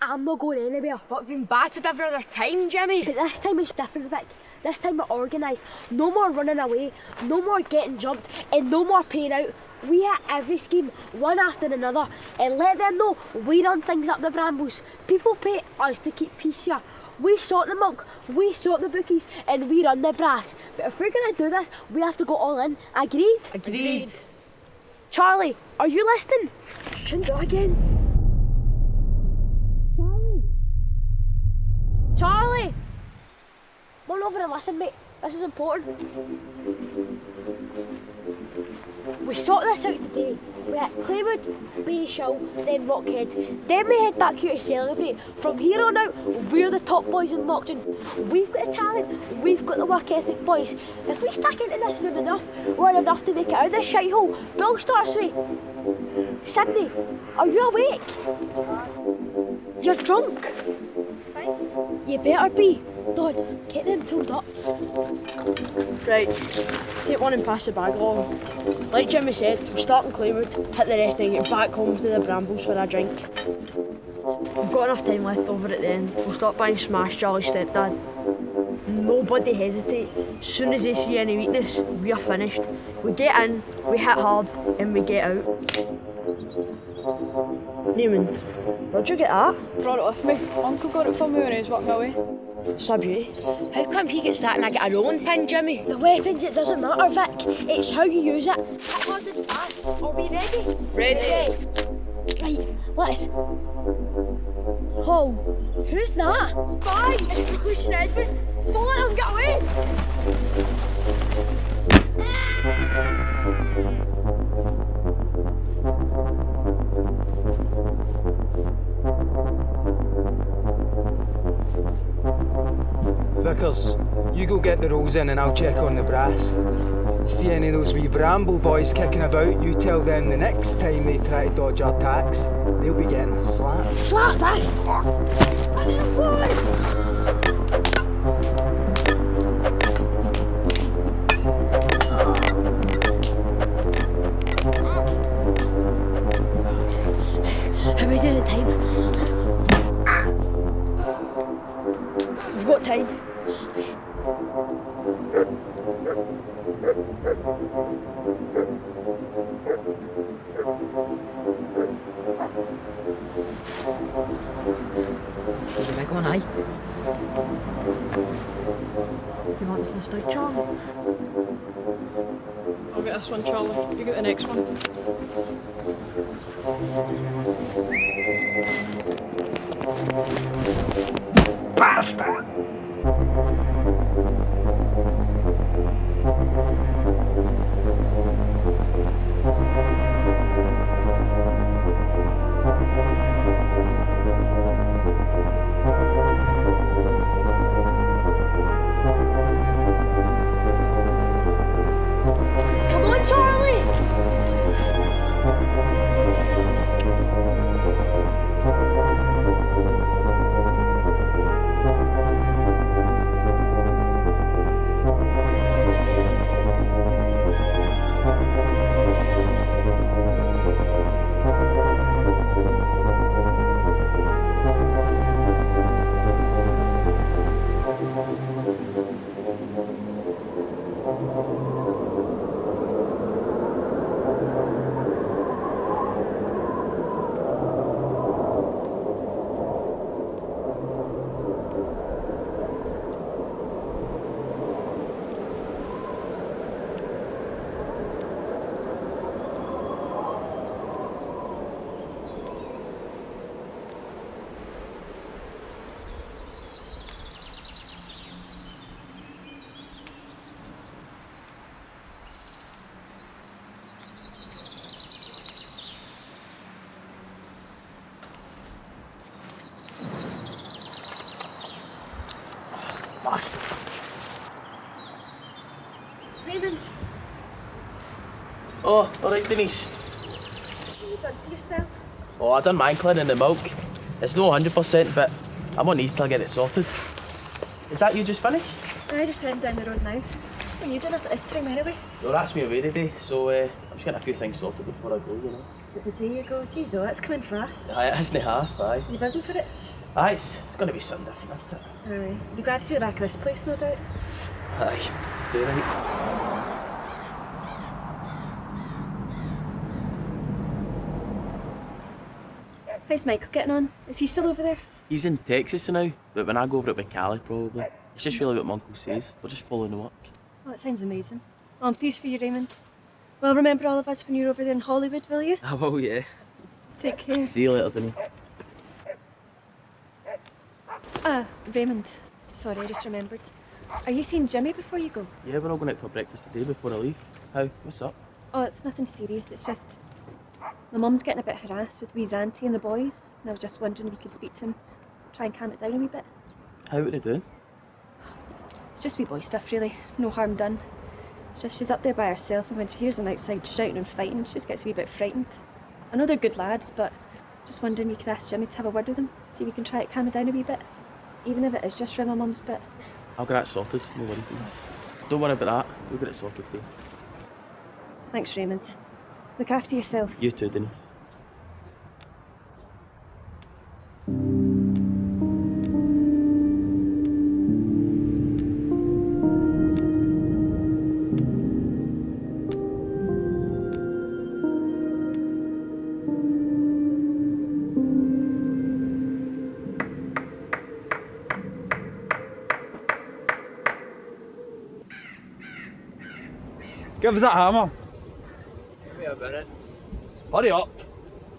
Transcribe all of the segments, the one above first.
I'm not going anywhere. But we've been battered every other time, Jimmy. But this time it's different, Vic. This time we're organised. No more running away, no more getting jumped, and no more paying out. We hit every scheme, one after another, and let them know we run things up the brambles. People pay us to keep peace here. We sort the milk, we sort the bookies, and we run the brass. But if we're going to do this, we have to go all in. Agreed? Agreed. Charlie, are you listening? Shouldn't go again. Charlie! Come on over and listen, mate. This is important. We sort this out today. We hit Claywood, Bayshill, then Rockhead. Then we head back here to celebrate. From here on out, we're the top boys in Mauchton. We've got the talent, we've got the work ethic, boys. If we stack into this soon enough, we're enough to make it out of this shithole. Bill starts with, Sydney, are you awake? You're drunk. You better be. Don, get them pulled up. Right, take one and pass the bag along. Like Jimmy said, we're starting Claywood, hit the rest and get back home to the brambles for a drink. We've got enough time left over at the end. We'll stop by and smash Charlie's stepdad. Nobody hesitate. As soon as they see any weakness, we are finished. We get in, we hit hard, and we get out. Newman, where'd you get that? Brought it with me. Uncle got it for me when he was working away. It's a beauty. How come he gets that and I get a rolling pin, Jimmy? The weapons, it doesn't matter, Vic. It's how you use it. Hit hard and fast. Are we ready? Ready. Right, let's... Oh, who's that? Spies! Execution Edmund! Don't let them get away! Vickers, you go get the rolls in and I'll check on the brass. See any of those wee bramble boys kicking about, you tell them the next time they try to dodge our tax, they'll be getting a slap. Slap this! How are we doing in time? We've got time. See the big one, aye? You want the first out, Charlie? I'll get this one, Charlie. You get the next one. Bastard! Come on, Charlie! Raymond, Oh, alright Denise. what have you done to yourself? Oh, I done mine cleaning the milk. It's no 100%, but I'm on these till I get it sorted. Is that you just finished? I'm just heading down the road now. What are you doing at this time anyway? Well, that's me away today, so I'm just getting a few things sorted before I go, you know. Is it the day you go? Jeez, oh, that's coming fast. Aye, it isn't half, aye. You buzzing for it? Aye, it's going to be something different, isn't it? Aye. You'll be glad to see the back of this place, no doubt. Aye, do right. How's Michael getting on? Is he still over there? He's in Texas now, but when I go over it with Callie, probably. It's just really what my uncle says. We're just following the work. Oh, that sounds amazing. Well, I'm pleased for you, Raymond. Well, remember all of us when you're over there in Hollywood, will you? Oh, well, yeah. Take care. See you later, Denny. Ah, Raymond. Sorry, I just remembered. Are you seeing Jimmy before you go? Yeah, we're all going out for breakfast today before I leave. How? What's up? Oh, it's nothing serious. It's just... My mum's getting a bit harassed with wee Zanti and the boys, and I was just wondering if you could speak to him, try and calm it down a wee bit. How are they doing? It's just wee boy stuff, really. No harm done. It's just she's up there by herself, and when she hears them outside shouting and fighting, she just gets a wee bit frightened. I know they're good lads, but just wondering if you could ask Jimmy to have a word with them, see if we can try to calm it down a wee bit. Even if it is just for my mum's bit. I'll get that sorted. No worries, Denise. Don't worry about that. We'll get it sorted for you. Thanks, Raymond. Look after yourself. You too, Denise. Give us that hammer. Give me a minute. Hurry up.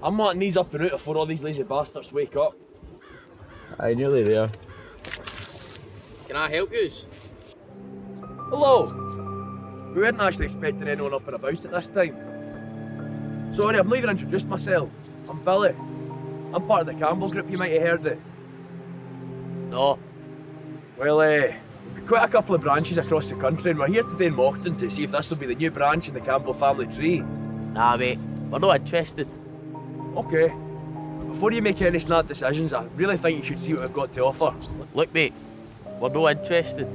I'm wanting these up and out before all these lazy bastards wake up. Aye, nearly there. Can I help yous? Hello. We weren't actually expecting anyone up and about at this time. Sorry, I've not even introduced myself. I'm Billy. I'm part of the Campbell group, you might have heard it. No. Well, we've got quite a couple of branches across the country and we're here today in Mauchton to see if this will be the new branch in the Campbell family tree. Nah, mate. We're not interested. Okay. Before you make any snap decisions, I really think you should see what we've got to offer. Look, mate. We're not interested.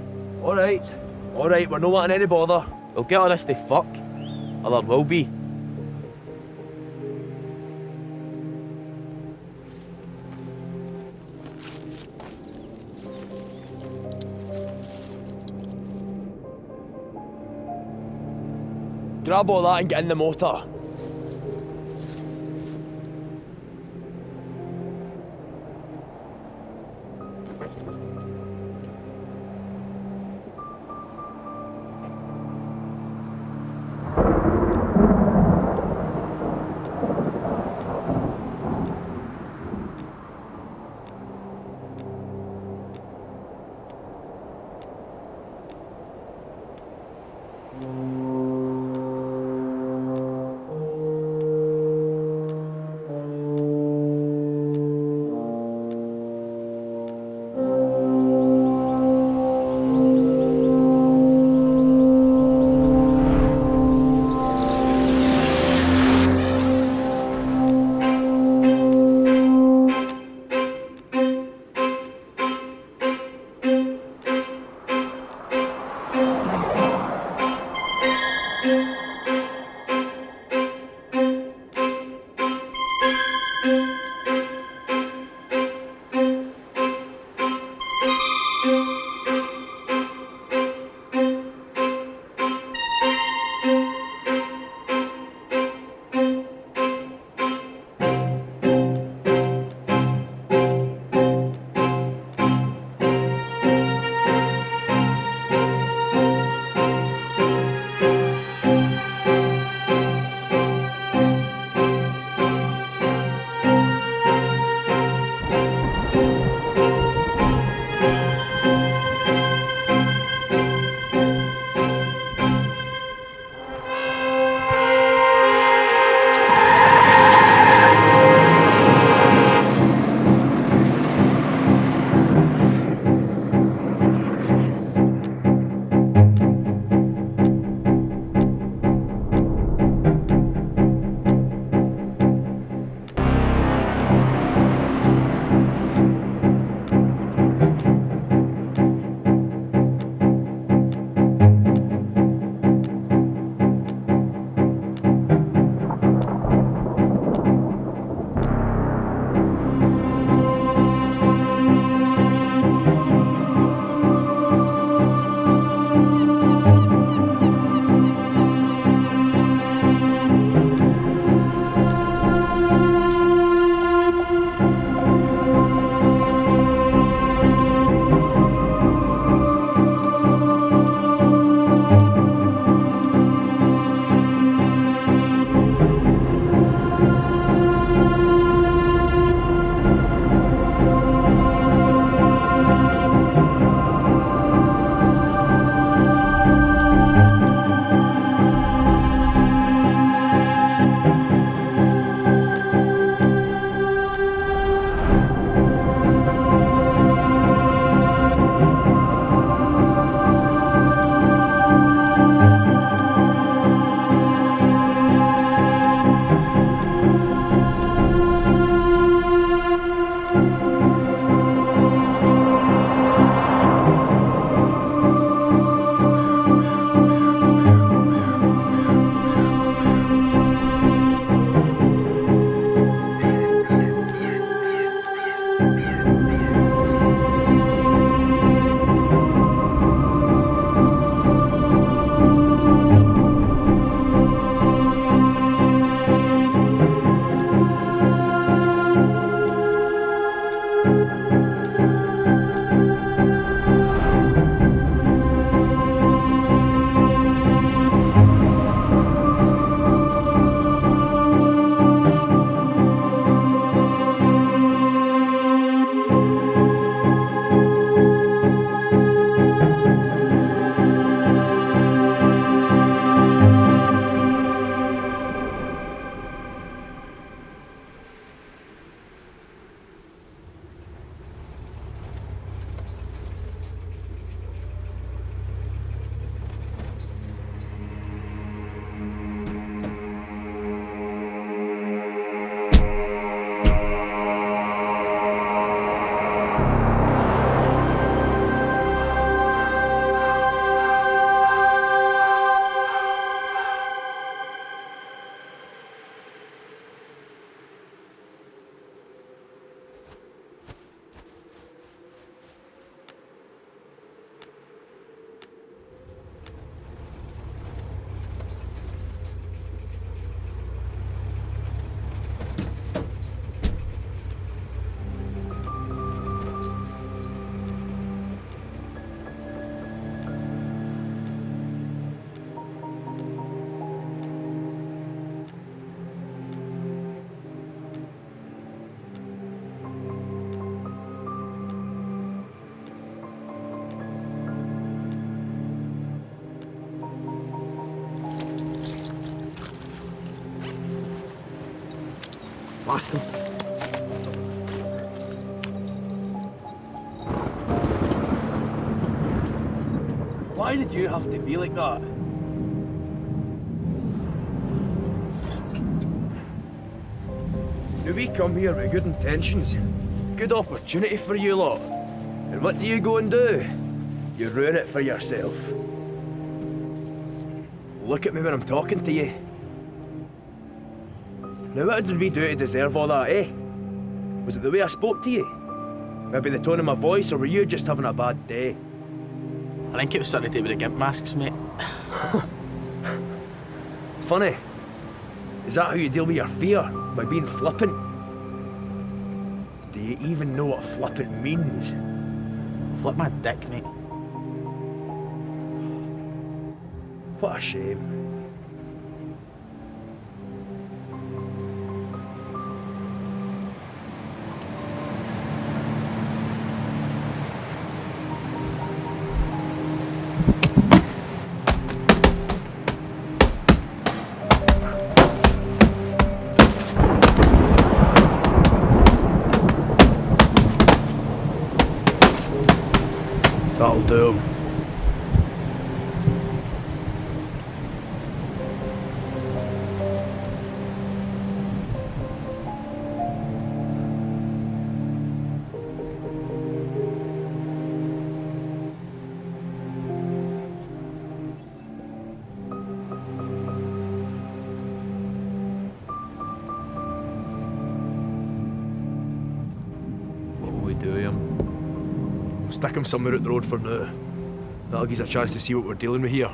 Alright. Alright, we're not wanting any bother. We'll get on this to fuck. Or there will be. Grab all that and get in the motor. Bastard. Why did you have to be like that? Do we come here with good intentions? Good opportunity for you lot. And what do you go and do? You ruin it for yourself. Look at me when I'm talking to you. Now what did we do to deserve all that, eh? Was it the way I spoke to you? Maybe the tone of my voice, or were you just having a bad day? I think it was something to do with the gimp masks, mate. Funny. Is that how you deal with your fear? By being flippant? Do you even know what flippant means? Flip my dick, mate. What a shame. That'll do. What will we do with him? Stick him somewhere at the road for now. That'll give us a chance to see what we're dealing with here.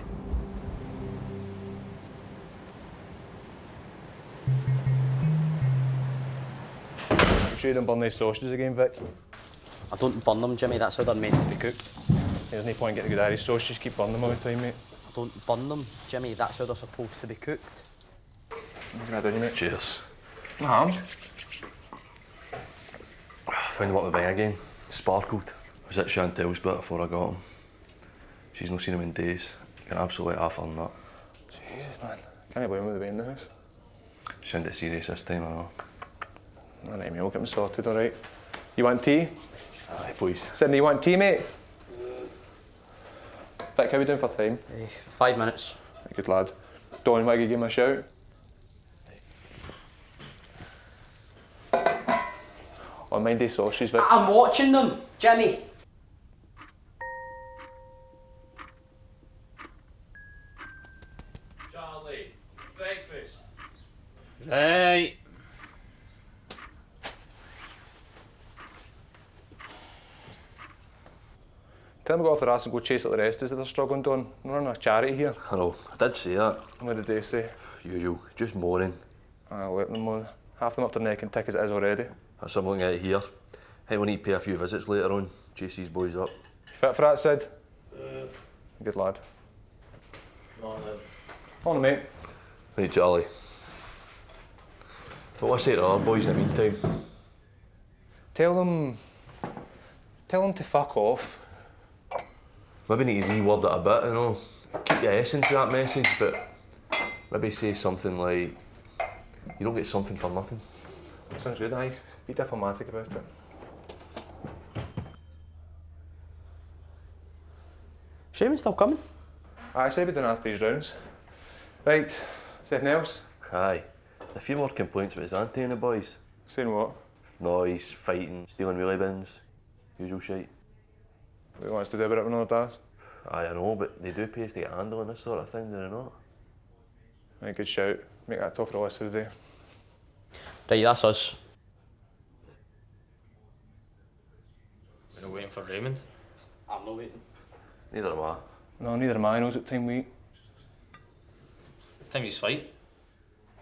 I'm sure you don't burn these sausages again, Vic. I don't burn them, Jimmy, that's how they're meant to be cooked. There's no point getting good Irish sausages, keep burning them all the time, mate. I don't burn them, Jimmy, that's how they're supposed to be cooked. What can I do, mate? Cheers. My hand. I found him up the vine again. Sparkled. I was at Chantel's bit before I got him. She's not seen him in days. Can absolutely half on that. Jesus, man. Can't blame him with the vein in the house. Sounded serious this time, I know. Alright, mate, we'll get him sorted, alright. You want tea? Aye, please. Sydney, you want tea, mate? Vic, how are we doing for time? 5 minutes. Good lad. Don, why don't you give him a shout? Oh, mind these sausages, Vic. I'm watching them, Jimmy. Charlie, breakfast. Right. Tell them to go off their ass and go chase up the rest as they're struggling, Don. We're running a charity here. I know, I did say that. And what did they say? Usual, just moaning. I'll let them moan. Half them up their neck and tick as it is already. That's something out here. Hey, we need to pay a few visits later on. Chase these boys up. Fit for that, Sid? Good lad. On, mate. Right, Charlie. But what's say to our boys in the meantime? Tell them to fuck off. Maybe need to reword it a bit, you know. Keep the essence of that message, but maybe say something like, you don't get something for nothing. Sounds good, aye. Be diplomatic about it. Shaman's still coming. I say we done after these rounds. Right, is anything else? Aye. A few more complaints about his auntie and the boys. Saying what? Noise, fighting, stealing wheelie bins, usual shite. What he wants to do about it when another does? Aye, I know, but they do pay us to get handling this sort of thing, do they not? Right, good shout. Make that top of the list for the day. Right, that's us. We're not waiting for Raymond. I'm not waiting. Neither am I. No, neither am I. Knows what time we eat. What time's his fight?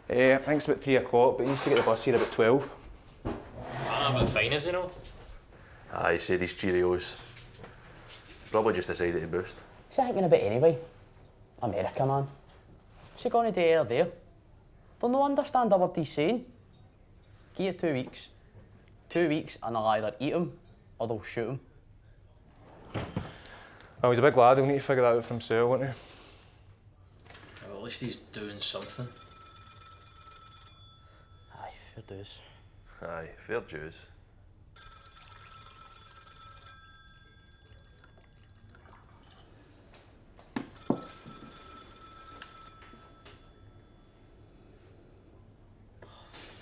I think it's about 3 o'clock, but he needs to get the bus here about 12. I don't know, but fine is he, no? Aye, say these Cheerios. Probably just decided to boost. What's he thinking about anyway? America, man. What's he going to do out there? They'll not understand a word he's saying. Give it 2 weeks. 2 weeks and they'll either eat him or they'll shoot him. Oh, he's a big lad. He'll need to figure that out for himself, won't he? Well, at least he's doing something. Aye, it does. Aye, fair dues.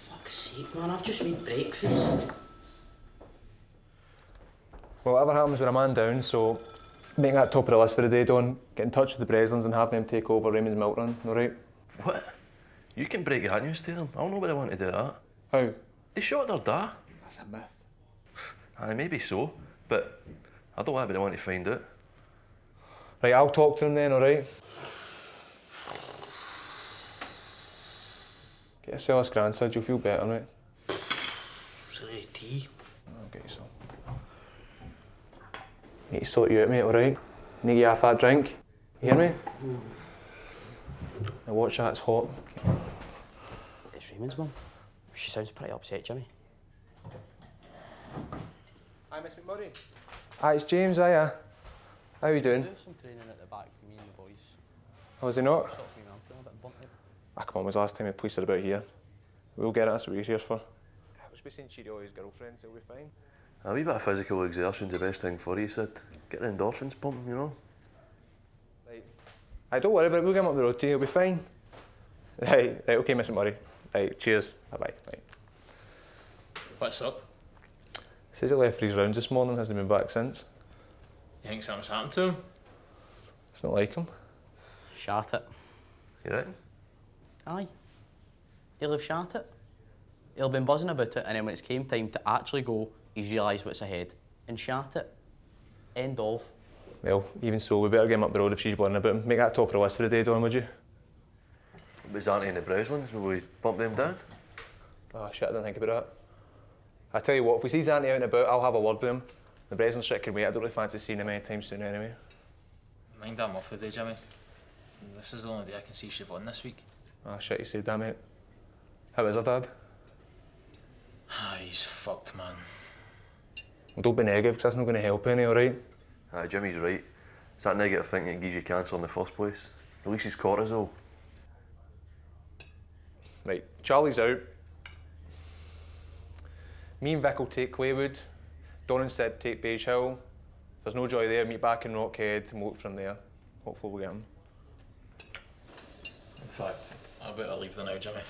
Fuck's sake, man, I've just made breakfast. Well, whatever happens with a man down, so make that top of the list for the day, Don. Get in touch with the Breslins and have them take over Raymond's milk run, alright? What? You can break that news to them. I don't know why they want to do that. How? They shot their dad. That's a myth. Aye, maybe so, but I don't want anyone to find out. Right, I'll talk to them then, alright? Get yourself a grandson, you'll feel better, mate. Is there any tea? I'll get you some. Need to sort you out, mate, alright? Need you half that drink. You hear me? Now watch that, it's hot. It's Raymond's mum. She sounds pretty upset, Jimmy. Hi, Miss McMurray. Hi, it's James, hiya. How are you doing? There's some training at the back for me and the boys. Oh, is he not? Sort of female, I'm feeling a bit bumped up. Ah, come on, was the last time the police are about here. We'll get it, that's what we're here for. We'll just be saying cheerio to his girlfriend, so we'll be fine. A wee bit of physical exertion's the best thing for you, Sid. Get the endorphins pumping, you know. Right. Aye, don't worry about it, we'll get him up the road to you, he'll be fine. Right, okay, Miss McMurray. Right, cheers. Bye-bye. Right. What's up? Says he left for his rounds this morning, hasn't been back since. You think something's happened to him? It's not like him. Shat it. You reckon? Aye. He'll have shat it. He'll been buzzing about it, and then when it's came time to actually go, he's realised what's ahead and shat it. End of. Well, even so, we better get him up the road if she's worrying about him. Make that top of the list for the day, Don, would you? Was Auntie and the Breslins? Will we bump them down? Oh shit, I didn't think about that. I tell you what, if we see Auntie out and about, I'll have a word with him. The Breslins shit can wait, I don't really fancy seeing him anytime soon anyway. Mind I'm off today, Jimmy. This is the only day I can see Siobhan this week. Oh shit, you said that, mate. How is her dad? Ah, he's fucked, man. Well, don't be negative, because that's not going to help any, alright? Aye, Jimmy's right. It's that negative thinking that gives you cancer in the first place. Releases cortisol. Right, Charlie's out. Me and Vic will take Claywood. Don and Sid take Beige Hill. If there's no joy there, meet back in Rockhead and we'll look from there. Hopefully we'll get him. In fact, I better leave the now, Jimmy.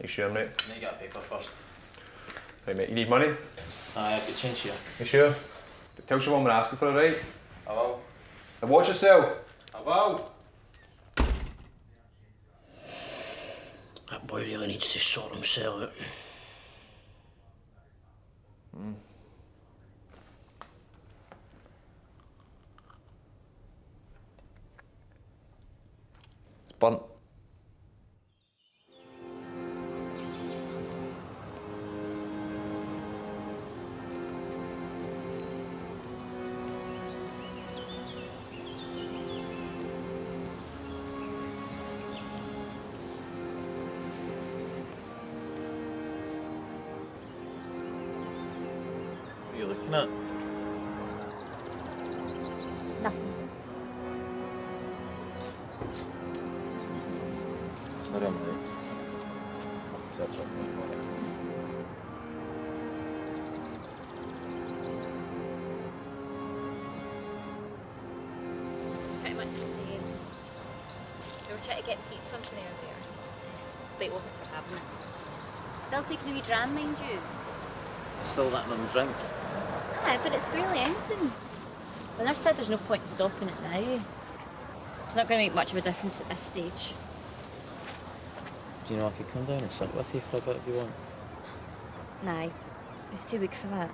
You sure, mate? I need to get a paper first. Right, mate, you need money? Aye, I've got change here. You sure? Tell Siobhan we're asking for it, right? I will. And watch yourself. I will. That boy really needs to sort himself out. It's burnt. What are you looking at? Nothing. Sorry, I'm late. Search up for it. It's pretty much the same. They were trying to get to eat something earlier, but it wasn't for having it. Still taking a wee dram, mind you. Still letting them drink. Aye, but it's barely anything. The nurse said there's no point in stopping it now. It's not going to make much of a difference at this stage. Do you know I could come down and sit with you for a bit if you want? Nah, it's too weak for that.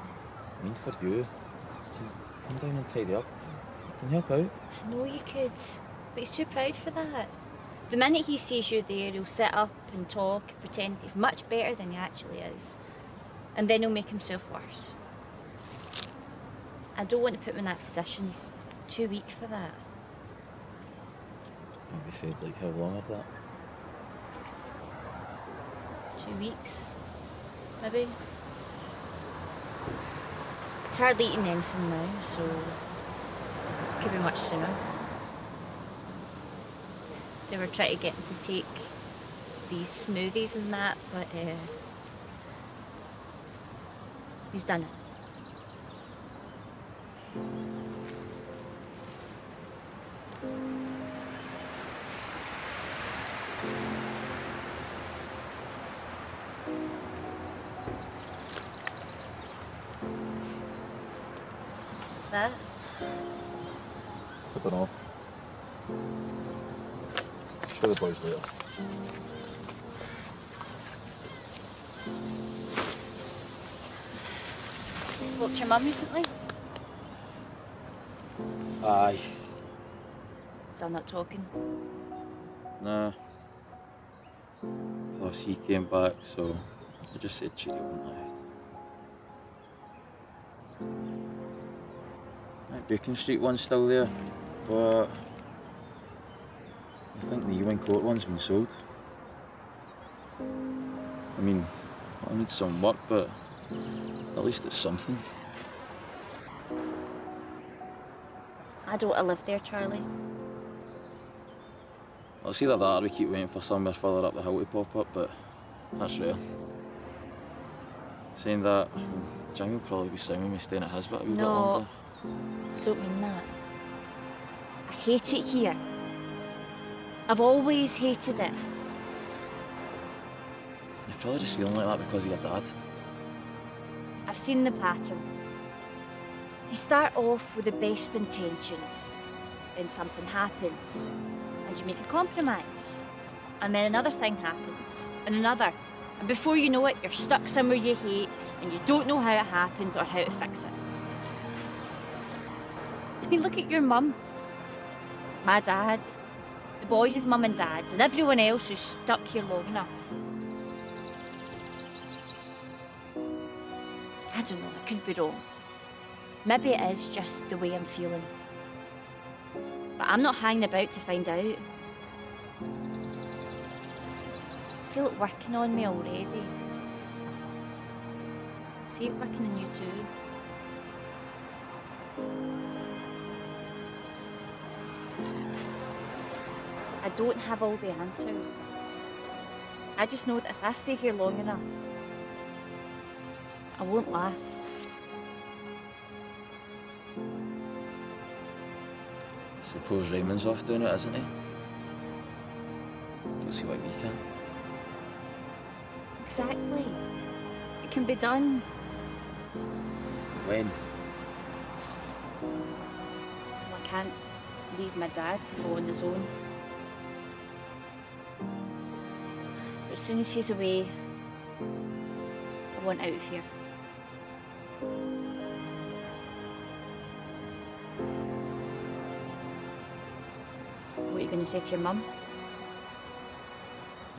I mean for you. Come down and tidy up. I can help out. I know you could, but he's too proud for that. The minute he sees you there, he'll sit up and talk and pretend he's much better than he actually is. And then he'll make himself worse. I don't want to put him in that position. He's too weak for that. Have you said like how long of that? 2 weeks, maybe. He's hardly eating anything now, so it could be much sooner. They were trying to get him to take these smoothies and that, but He's done it. What's that? I don't know. Show the boys later. You spoke to your mum recently? Aye. Still not talking? Nah. Plus he came back, so I just said cheerio and left. That Beacon Street one's still there, but I think the Ewing Court one's been sold. I mean, I need some work, but at least it's something. I don't want to live there, Charlie. Well, it's either that or we keep waiting for somewhere further up the hill to pop up, but that's rare. Saying that, Jimmy will probably be sound with me staying at his bit a wee bit longer. I don't mean that. I hate it here. I've always hated it. You're probably just feeling like that because of your dad. I've seen the pattern. You start off with the best intentions, then something happens, and you make a compromise. And then another thing happens, and another. And before you know it, you're stuck somewhere you hate, and you don't know how it happened or how to fix it. I mean, look at your mum, my dad, the boys' mum and dads, and everyone else who's stuck here long enough. I don't know, I could be wrong. Maybe it is just the way I'm feeling. But I'm not hanging about to find out. I feel it working on me already. See it working on you too. I don't have all the answers. I just know that if I stay here long enough, I won't last. Suppose Raymond's off doing it, isn't he? Don't see why we can't. Exactly. It can be done. When? Well, I can't leave my dad to go on his own. But as soon as he's away, I want out of here. What are you going to say to your mum?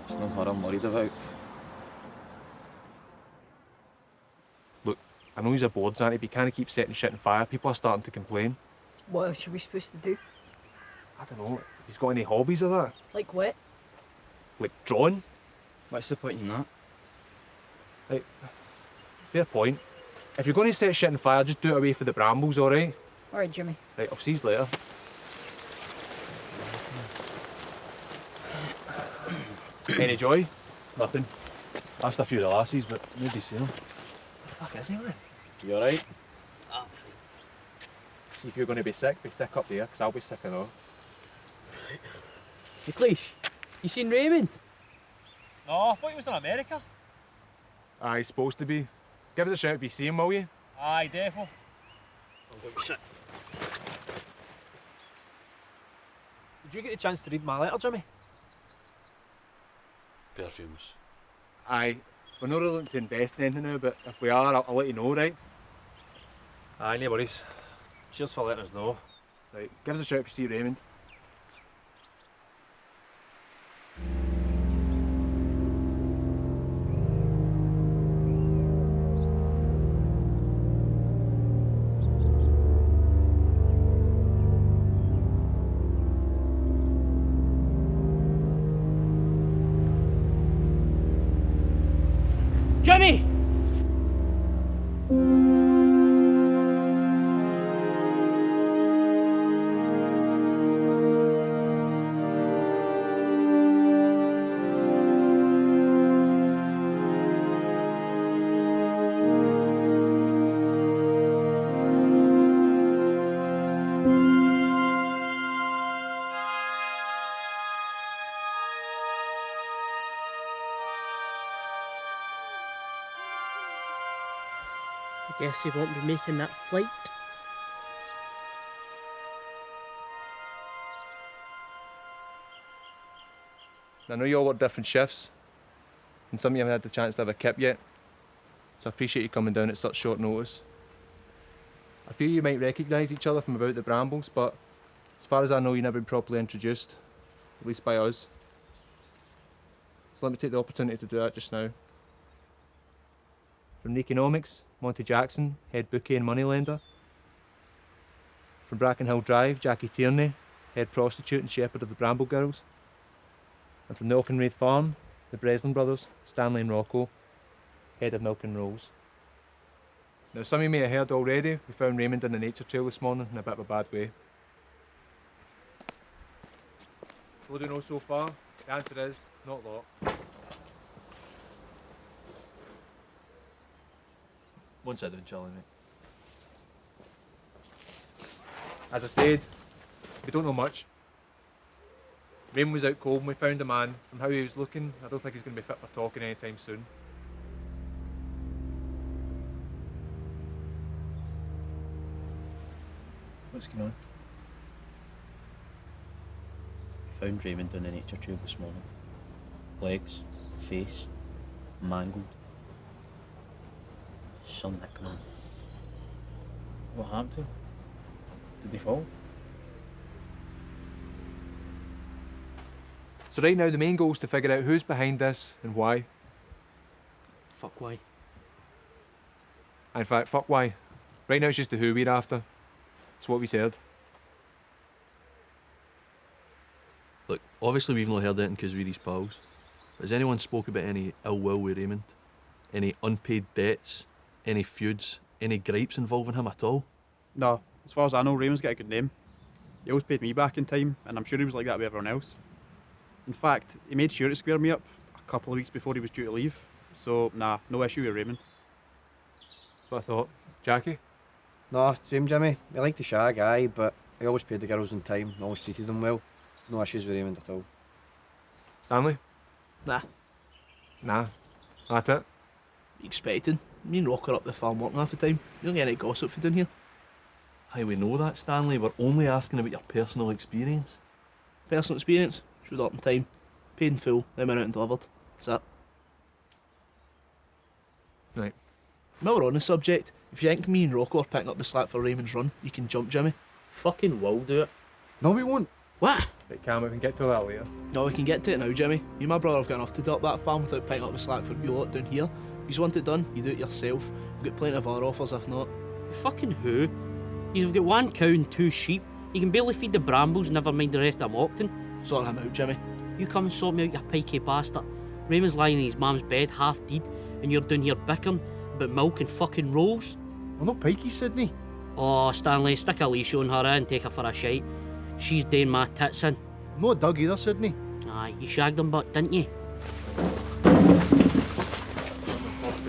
It's not her I'm worried about. Look, I know he's a boards auntie, but he can't keep setting shit on fire. People are starting to complain. What else are we supposed to do? I don't know. He's got any hobbies or that? Like what? Like drawing? What's the point in that? Like, fair point. If you're going to set shit on fire, just do it away for the brambles, alright? Alright, Jimmy. Right, I'll see you later. Any joy? Nothing. Asked a few of the lassies, but nobody's seen them. Fuck, is he, man? You alright? I'm fine. See, if you're going to be sick up there, because I'll be sick and all. Nicholas, you seen Raymond? No, I thought he was in America. Aye, he's supposed to be. Give us a shout if you see him, will you? Aye, defo. Did you get a chance to read my letter, Jimmy? Perfumes. Aye, we're not really looking to invest in anything now, but if we are, I'll let you know, right? Aye, no worries. Cheers for letting us know. Right, give us a shout if you see Raymond. Jimmy! I guess he won't be making that flight. I know you all work different shifts, and some of you haven't had the chance to have a kip yet, so I appreciate you coming down at such short notice. A few of you might recognise each other from about the brambles, but as far as I know, you've never been properly introduced, at least by us. So let me take the opportunity to do that just now. From Economics, Monty Jackson, head bookie and moneylender. From Brackenhill Drive, Jackie Tierney, head prostitute and shepherd of the Bramble Girls. And from the Auchenwraith Farm, the Breslin brothers, Stanley and Rocco, head of Milk and Rolls. Now, some of you may have heard already, we found Raymond in the nature trail this morning in a bit of a bad way. What do you know so far? The answer is, not a lot. One side down, Charlie, mate. As I said, we don't know much. Raymond was out cold and we found a man. From how he was looking, I don't think he's going to be fit for talking anytime soon. What's going on? Found Raymond down the nature trail this morning. Legs, face, mangled. Some nick, man. What happened to him? Did they fall? So right now the main goal is to figure out who's behind this and why. Fuck why? In fact, fuck why. Right now it's just the who we're after. It's what we said. Look, obviously we've not heard anything because we're his pals. But has anyone spoke about any ill will with Raymond? Any unpaid debts? Any feuds? Any gripes involving him at all? No, as far as I know, Raymond's got a good name. He always paid me back in time, and I'm sure he was like that with everyone else. In fact, he made sure to square me up a couple of weeks before he was due to leave. So, nah, no issue with Raymond. That's what I thought. Jackie? No, same Jimmy. He liked the shag, aye, but he always paid the girls on time, always treated them well. No issues with Raymond at all. Stanley? Nah. Nah. That's it? Expecting. Me and Rock are up the farm working half the time. You don't get any gossip for doing here. Aye, we know that, Stanley. We're only asking about your personal experience. Personal experience? Showed up in time. Paid in full, then went out and delivered. That's it. Right. While we're on the subject, if you think me and Rocco are picking up the slack for Raymond's run, you can jump, Jimmy. Fucking will do it. No, we won't. What? Right, Cam, we can get to that later. No, we can get to it now, Jimmy. You and my brother have got enough to do up that farm without picking up the slack for you lot down here. If you want it done, you do it yourself. We've got plenty of our offers if not. Fucking who? You've got 1 cow and 2 sheep. You can barely feed the brambles, never mind the rest of Mauchton. Sort him out, Jimmy. You come and sort me out, you pikey bastard. Raymond's lying in his mum's bed, half dead, and you're down here bickering about milk and fucking rolls. We're not pikey, Sydney. Oh, Stanley, stick a leash on her and take her for a shite. She's doing my tits in. I'm not Doug either, Sydney. Aye, you shagged him, but didn't you?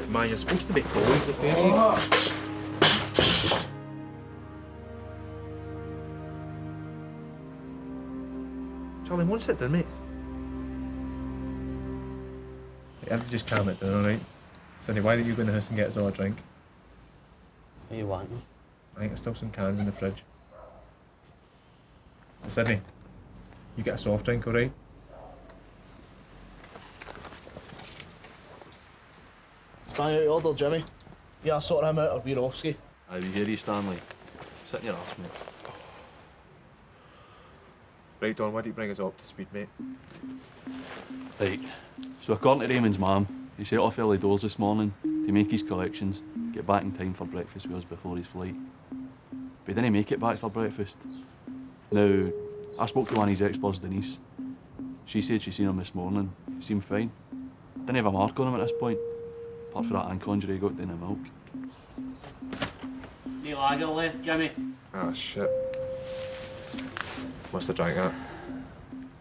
Man, you're supposed to be cold with baby. Charlie, won't sit down, mate. You have to just calm it down, alright? Sonny, why don't you go in the house and get us all a drink? What are you wanting? I think there's still some cans in the fridge. Sydney, you get a soft drink, alright? Bang out your order, Jimmy. Yeah, sort him out or we're off, ski. Aye, we hear you, Stanley. Sit in your arse, mate. Right, Don, why don't you bring us up to speed, mate? Right, so according to Raymond's mum, he set off early doors this morning to make his collections, get back in time for breakfast with us before his flight. But he didn't make it back for breakfast. Now, I spoke to one of his ex-boss, Denise. She said she seen him this morning. He seemed fine. Didn't have a mark on him at this point, apart from that hand conjury he got down the milk. No lager left, Jimmy. Ah, shit. Must have drank that.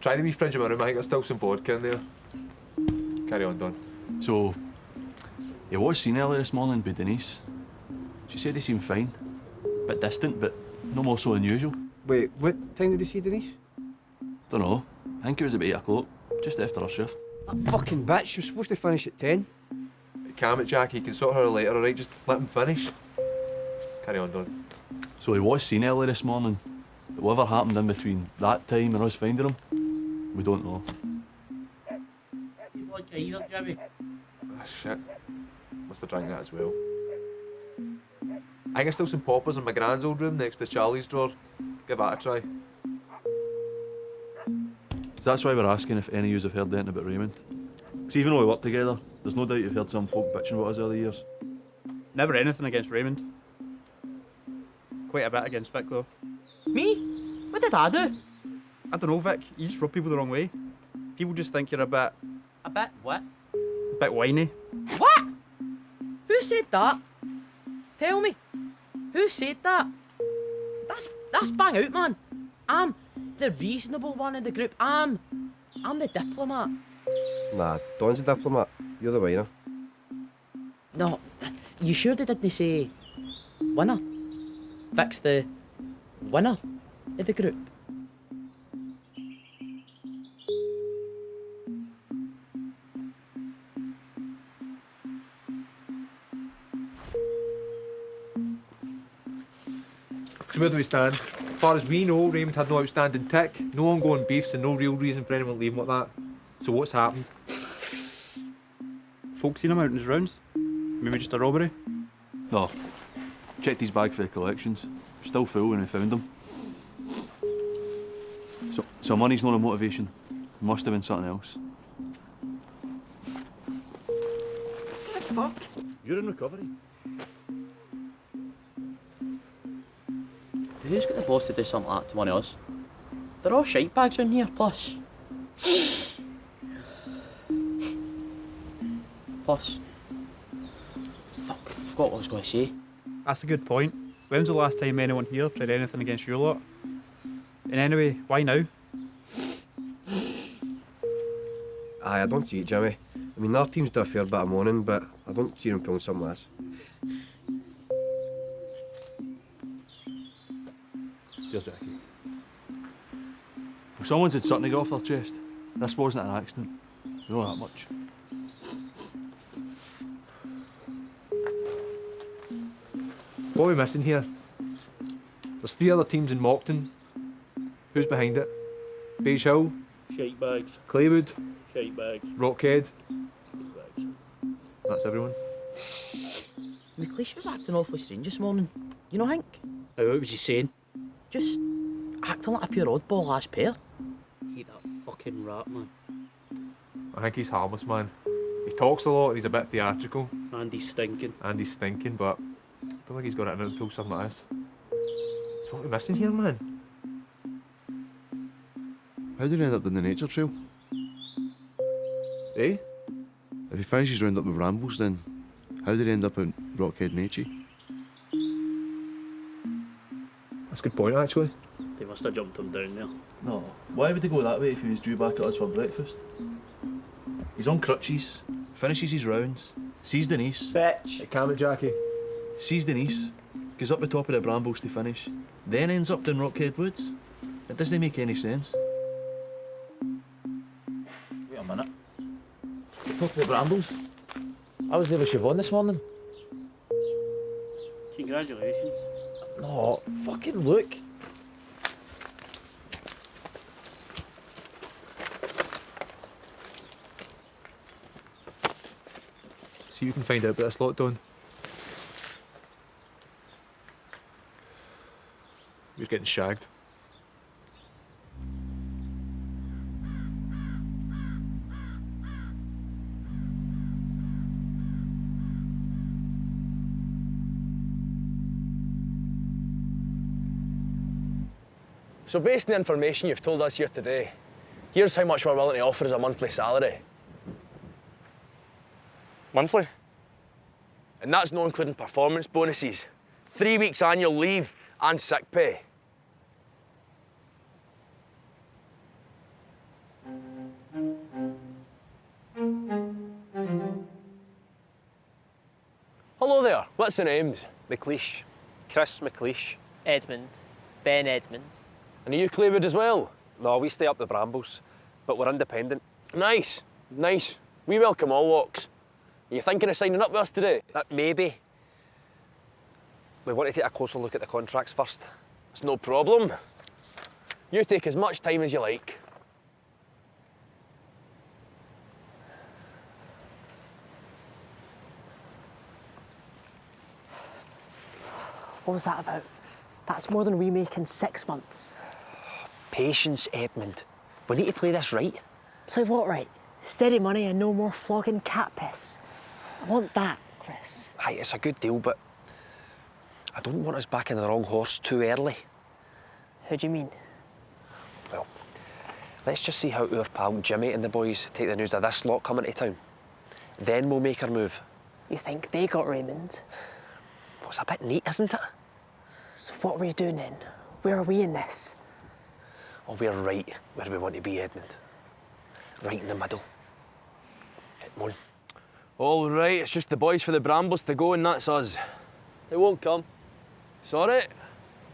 Try the wee fridge in my room, I think there's still some vodka in there. Carry on, Don. So, he was seen earlier this morning by Denise. She said he seemed fine. Bit distant, but no more so than usual. Wait, what time did you see Denise? Dunno. I think it was about 8 o'clock, just after her shift. That fucking bitch, she was supposed to finish at 10. calm it, Jack. He can sort her later, alright? Just let him finish. Carry on, Don. So he was seen early this morning. But whatever happened in between that time and us finding him, we don't know. You like it either, Jimmy? Ah, shit. Must have drank that as well. I think there's still some poppers in my grand's old room next to Charlie's drawer. Give that a try. That's why we're asking if any of you have heard anything about Raymond. Because even though we work together, there's no doubt you've heard some folk bitching about us over the years. Never anything against Raymond. Quite a bit against Vic, though. Me? What did I do? I don't know, Vic. You just rub people the wrong way. People just think you're a bit... A bit what? A bit whiny. What? Who said that? Tell me. Who said that? That's bang out, man. I'm the reasonable one in the group. I'm the diplomat. Nah, Don's a diplomat. You're the whiner. No, you sure they didn't say winner? Vic's the winner of the group. So where do we stand? As far as we know, Raymond had no outstanding tick, no ongoing beefs, and no real reason for anyone leaving like that. So what's happened? Folks seen him out in his rounds? Maybe just a robbery? No. Checked his bag for the collections. Still full when we found him. So money's not a motivation. Must have been something else. What the fuck? You're in recovery. Who's got the balls to do something like that to one of us? They're all shite bags in here, plus... Fuck, I forgot what I was going to say. That's a good point. When's the last time anyone here tried anything against you lot? And anyway, why now? Aye, I don't see it, Jimmy. I mean, our teams do a fair bit of moaning, but I don't see them pulling something like this. Cheers, Jackie. Well, someone said something to get off their chest. This wasn't an accident. We know that much. What are we missing here? There's 3 other teams in Mauchton. Who's behind it? Beige Hill, Shite bags. Claywood, Shite bags. Rockhead. Shite bags. That's everyone. McLeish was acting awfully strange this morning. You know, Hank? What was he saying? Just acting like a pure oddball last pair. He that fucking rat, man. I think he's harmless, man. He talks a lot and he's a bit theatrical. And he's stinking. But I don't think he's got it in him to pull something like this. So what are we missing here, man? How did he end up in the nature trail? Eh? If he finishes round up with brambles, then how did he end up in Rockhead Nachi? That's a good point, actually. They must have jumped him down there. No. Why would he go that way if he was due back at us for breakfast? He's on crutches, finishes his rounds, sees Denise. Bitch! Hey, calm it, Jackie. Sees Denise, goes up the top of the brambles to finish, then ends up in Rockhead Woods. It doesn't make any sense. Wait a minute. Top of the brambles. I was there with Siobhan this morning. Congratulations. No, fucking look. See, you can find out about this lot, Don. You're getting shagged. So based on the information you've told us here today, here's how much we're willing to offer as a monthly salary. Monthly? And that's not including performance bonuses, 3 weeks annual leave and sick pay. Hello there, what's the names? McLeish. Chris McLeish. Edmund. Ben Edmund. And are you Claywood as well? No, we stay up the brambles, but we're independent. Nice, nice. We welcome all walks. Are you thinking of signing up with us today? Maybe. We want to take a closer look at the contracts first. It's no problem. You take as much time as you like. What was that about? That's more than we make in 6 months. Patience, Edmund. We need to play this right. Play what right? Steady money and no more flogging cat piss. I want that, Chris. Aye, it's a good deal, but I don't want us backing the wrong horse too early. How do you mean? Well, let's just see how our pal Jimmy and the boys take the news of this lot coming to town. Then we'll make our move. You think they got Raymond? Well, it's a bit neat, isn't it? So what were you doing then? Where are we in this? Oh, we're right where we want to be, Edmund. Right in the middle. Come on. All right, it's just the boys for the Brambles to go and that's us. They won't come. Sorry?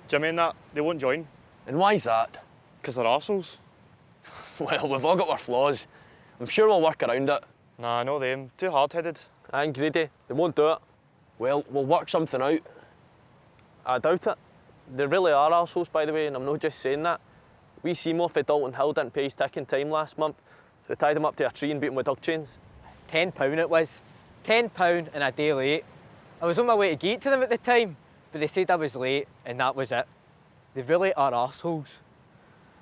Jimmy and that, they won't join. And why's that? Because they're arseholes. Well, we've all got our flaws. I'm sure we'll work around it. Nah, I know them. Too hard-headed. And greedy. They won't do it. Well, we'll work something out. I doubt it. They really are arseholes, by the way, and I'm not just saying that. We Seymour for Dalton Hill didn't pay his ticking time last month, so they tied him up to a tree and beat him with dog chains. £10 it was. £10 and a day late. I was on my way to get to them at the time, but they said I was late and that was it. They really are arseholes.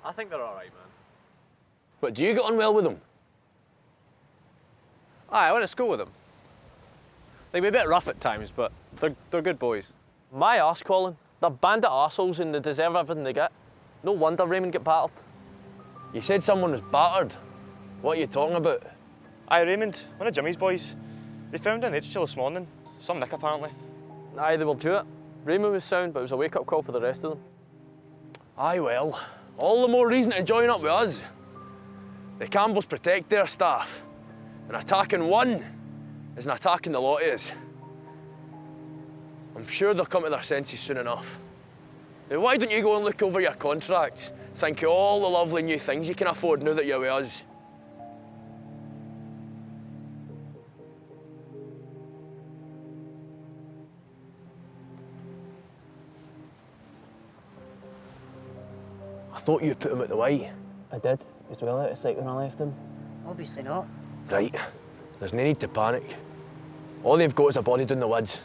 I think they're alright, man. But do you get on well with them? Aye, I went to school with them. They were a bit rough at times, but they're good boys. My arse, Colin. They're bandit arseholes and they deserve everything they get. No wonder Raymond got battered. You said someone was battered. What are you talking about? Aye, Raymond, one of Jimmy's boys. They found an H-chill this morning. Some nick, apparently. Aye, they were due it. Raymond was sound, but it was a wake-up call for the rest of them. Aye, well, all the more reason to join up with us. The Campbells protect their staff. And attacking one is an attacking the lot of us. I'm sure they'll come to their senses soon enough. Now, why don't you go and look over your contracts? Think of all the lovely new things you can afford now that you're with us. I thought you put him at the white. I did. He was well out of sight when I left him. Obviously not. Right. There's no need to panic. All they've got is a body down the woods.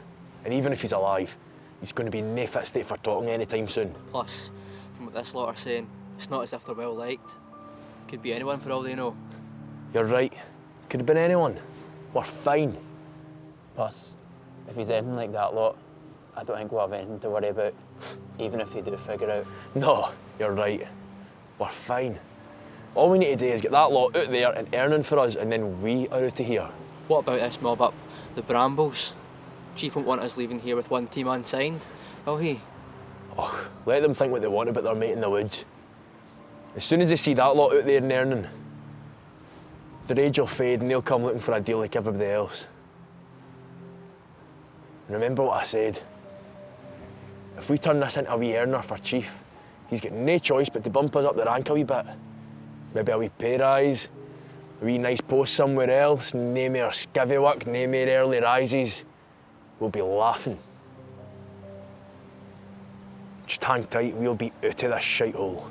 And even if he's alive, he's going to be in no fit state for talking anytime soon. Plus, from what this lot are saying, it's not as if they're well liked. Could be anyone for all they know. You're right. Could have been anyone. We're fine. Plus, if he's anything like that lot, I don't think we'll have anything to worry about, even if they do figure out. No, you're right. We're fine. All we need to do is get that lot out there and earning for us, and then we are out of here. What about this mob up the Brambles? Chief won't want us leaving here with one team unsigned, will he? Oh, let them think what they want about their mate in the woods. As soon as they see that lot out there and earning, the rage will fade and they'll come looking for a deal like everybody else. And remember what I said. If we turn this into a wee earner for Chief, he's got no choice but to bump us up the rank a wee bit. Maybe a wee pay rise, a wee nice post somewhere else, no more skivvy work, no more early rises. We'll be laughing. Just hang tight, we'll be out of this shithole.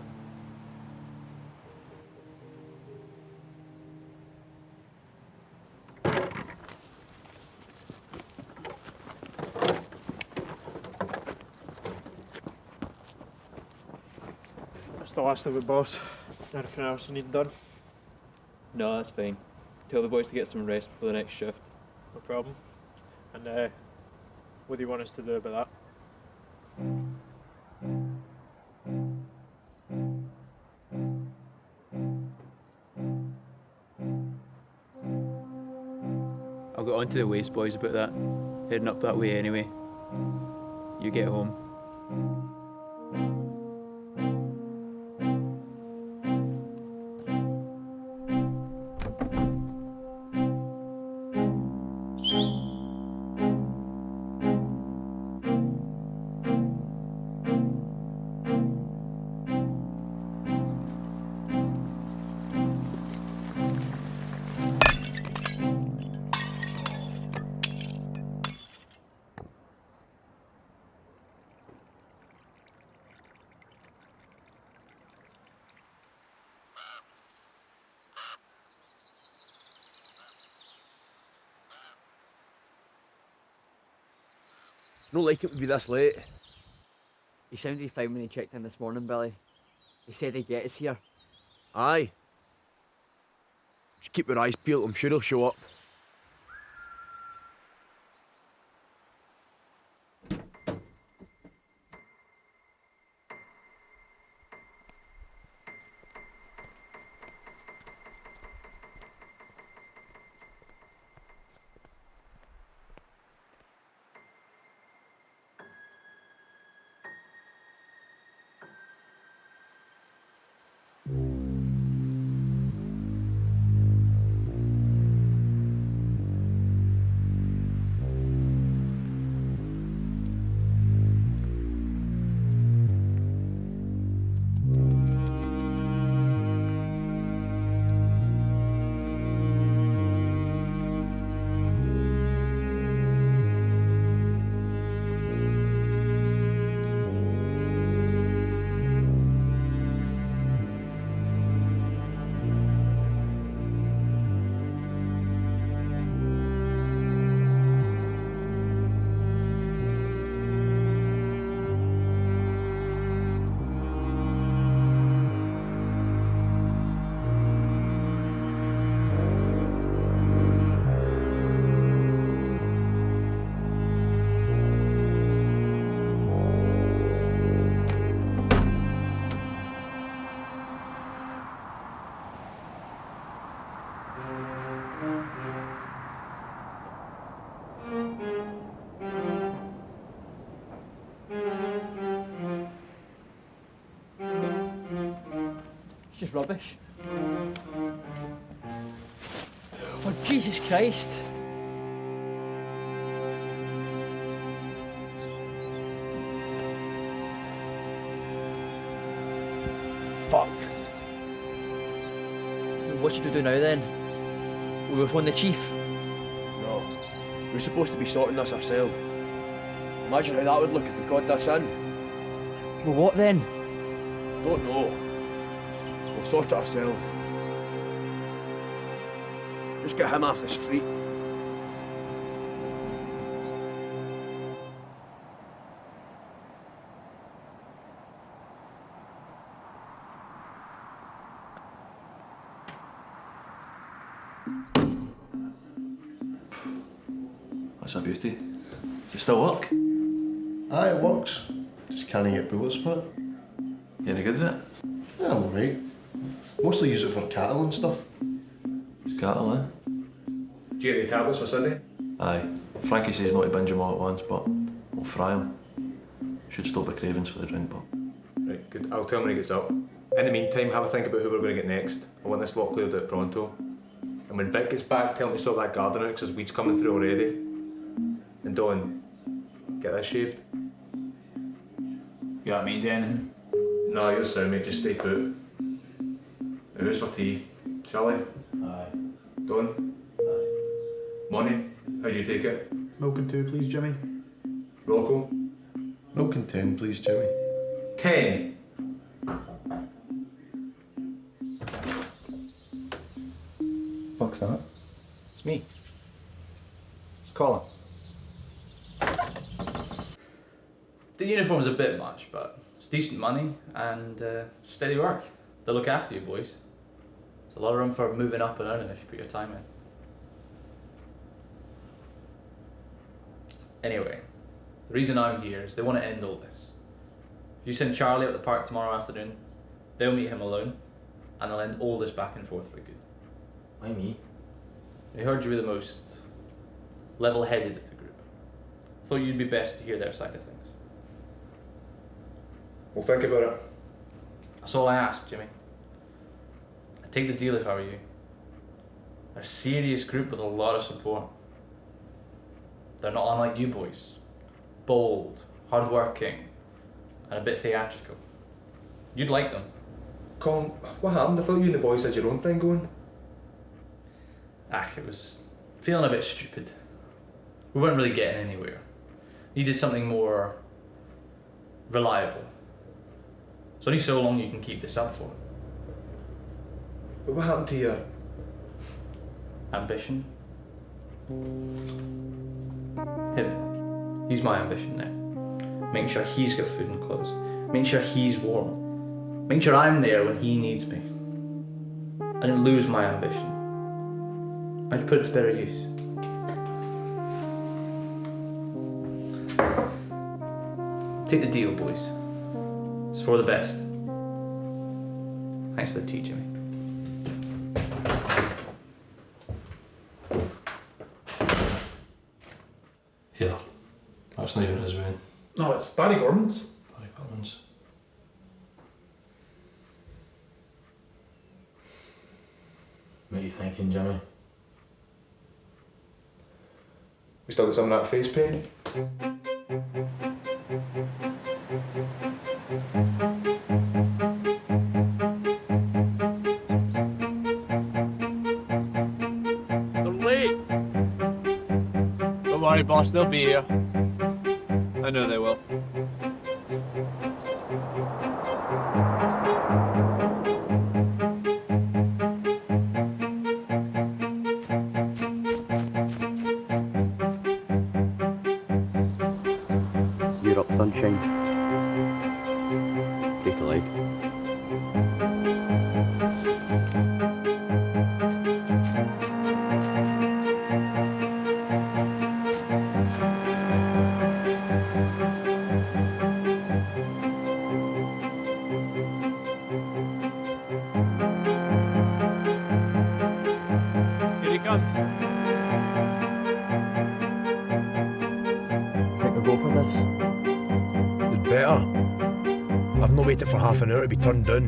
That's the last of it, boss. Anything else you need done? No, that's fine. Tell the boys to get some rest before the next shift. No problem. And what do you want us to do about that? I'll get on to the waste boys about that. Heading up that way anyway. You get home. Not like it would be this late. He sounded fine when he checked in this morning, Billy. He said he'd get us here. Aye. Just keep your eyes peeled, I'm sure he'll show up. Just rubbish. Oh, Jesus Christ. Fuck. What should we do now then? We'll phone the chief. No. We're supposed to be sorting this ourselves. Imagine how that would look if we got this in. Well, what then? Don't know. We'll sort it ourselves. Just get him off the street. That's a beauty. Does it still work? Aye, it works. Just can't get bullets for it. You any good at it? Yeah, I'm alright. Mostly use it for cattle and stuff. It's cattle, eh? Do you get the tablets for Sunday? Aye. Frankie says not to binge them all at once, but we'll fry them. Should stop the cravings for the drink, but... Right, good. I'll tell him when he gets up. In the meantime, have a think about who we're going to get next. I want this lot cleared out pronto. And when Vic gets back, tell him to sort that garden out because his weed's coming through already. And Don, get this shaved. You want me to do anything? No, you're sound, mate. Just stay put. Who's for tea? Charlie? Aye. Don? Aye. Monty? How'd you take it? Milk and 2, please, Jimmy. Rocco? Milk and 10, please, Jimmy. 10? Fuck's that? It's me. It's Colin. The uniform's a bit much, but it's decent money and steady work. They'll look after you, boys. There's a lot of room for moving up and earning if you put your time in. Anyway, the reason I'm here is they want to end all this. If you send Charlie up the park tomorrow afternoon, they'll meet him alone, and they'll end all this back and forth for good. Why me? They heard you were the most level-headed of the group. Thought you'd be best to hear their side of things. We'll think about it. That's all I ask, Jimmy. I'd take the deal if I were you. They're a serious group with a lot of support. They're not unlike you boys. Bold, hard-working, and a bit theatrical. You'd like them. Colin, what happened? I thought you and the boys had your own thing going. It was feeling a bit stupid. We weren't really getting anywhere. Needed something more reliable. It's only so long you can keep this up for. But what happened to your... ambition? Him. He's my ambition now. Making sure he's got food and clothes. Making sure he's warm. Making sure I'm there when he needs me. I didn't lose my ambition. I just put it to better use. Take the deal, boys. It's for the best. Thanks for the tea, Jimmy. Here. That's not even his vein. No, it's Barry Gorman's. Barry Gorman's. What are you thinking, Jimmy? We still got some of that face paint? They're late. Don't worry, boss, they'll be here. I know they will. You're up, sunshine. Break a leg. Here he comes. Think we'll go for this? You'd better. I've not waited for half an hour to be turned down.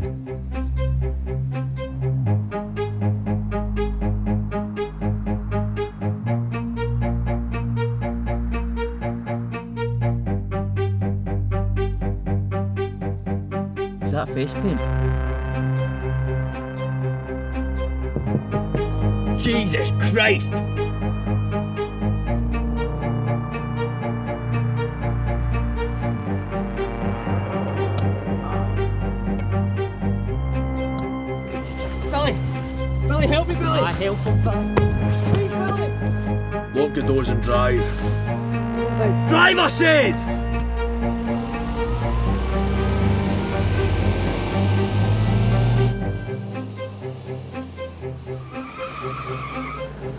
Is that face paint? Jesus Christ! Billy! Billy, help me, Billy! I help him, Billy. Please, Billy! Lock the doors and drive. Drive, I said!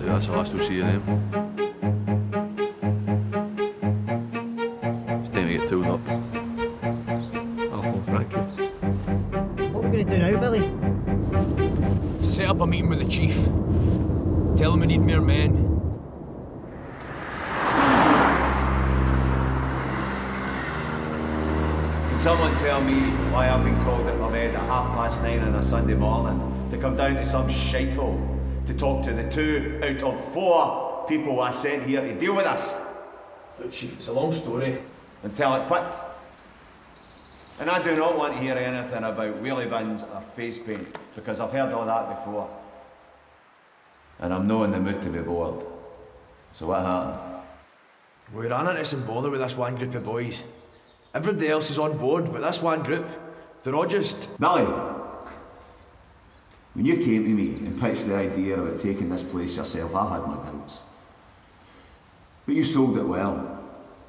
That's the last we'll see of them. It's time to get tooled up. I'll phone Frankie. What are we going to do now, Billy? Set up a meeting with the chief. Tell him we need more men. Can someone tell me why I've been called at my bed at 9:30 on a Sunday morning to come down to some shithole to talk to the 2 out of 4 people I sent here to deal with us? Look, Chief, it's a long story. And tell it quick. And I do not want to hear anything about wheelie bins or face paint, because I've heard all that before. And I'm not in the mood to be bored. So what happened? We ran into some bother with this one group of boys. Everybody else is on board, but this one group, they're all just... Billy, when you came to me and pitched the idea about taking this place yourself, I had my doubts. But you sold it well.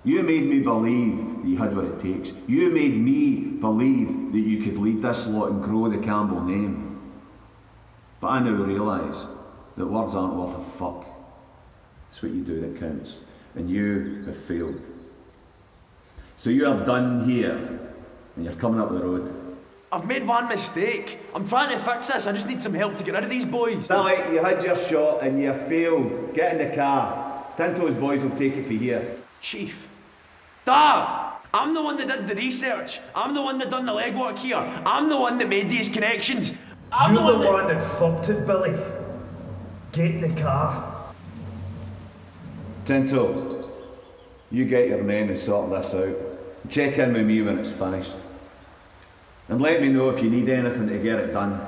You made me believe that you had what it takes. You made me believe that you could lead this lot and grow the Campbell name. But I now realise that words aren't worth a fuck. It's what you do that counts. And you have failed. So you are done here, and you're coming up the road. I've made one mistake. I'm trying to fix this. I just need some help to get rid of these boys. Billy, you had your shot and you failed. Get in the car. Tinto's boys will take it for here. Chief. Dad! I'm the one that did the research. I'm the one that done the legwork here. I'm the one that made these connections. I'm You're the the one that fucked it, Billy. Get in the car. Tinto, you get your men to sort this out. Check in with me when it's finished. And let me know if you need anything to get it done.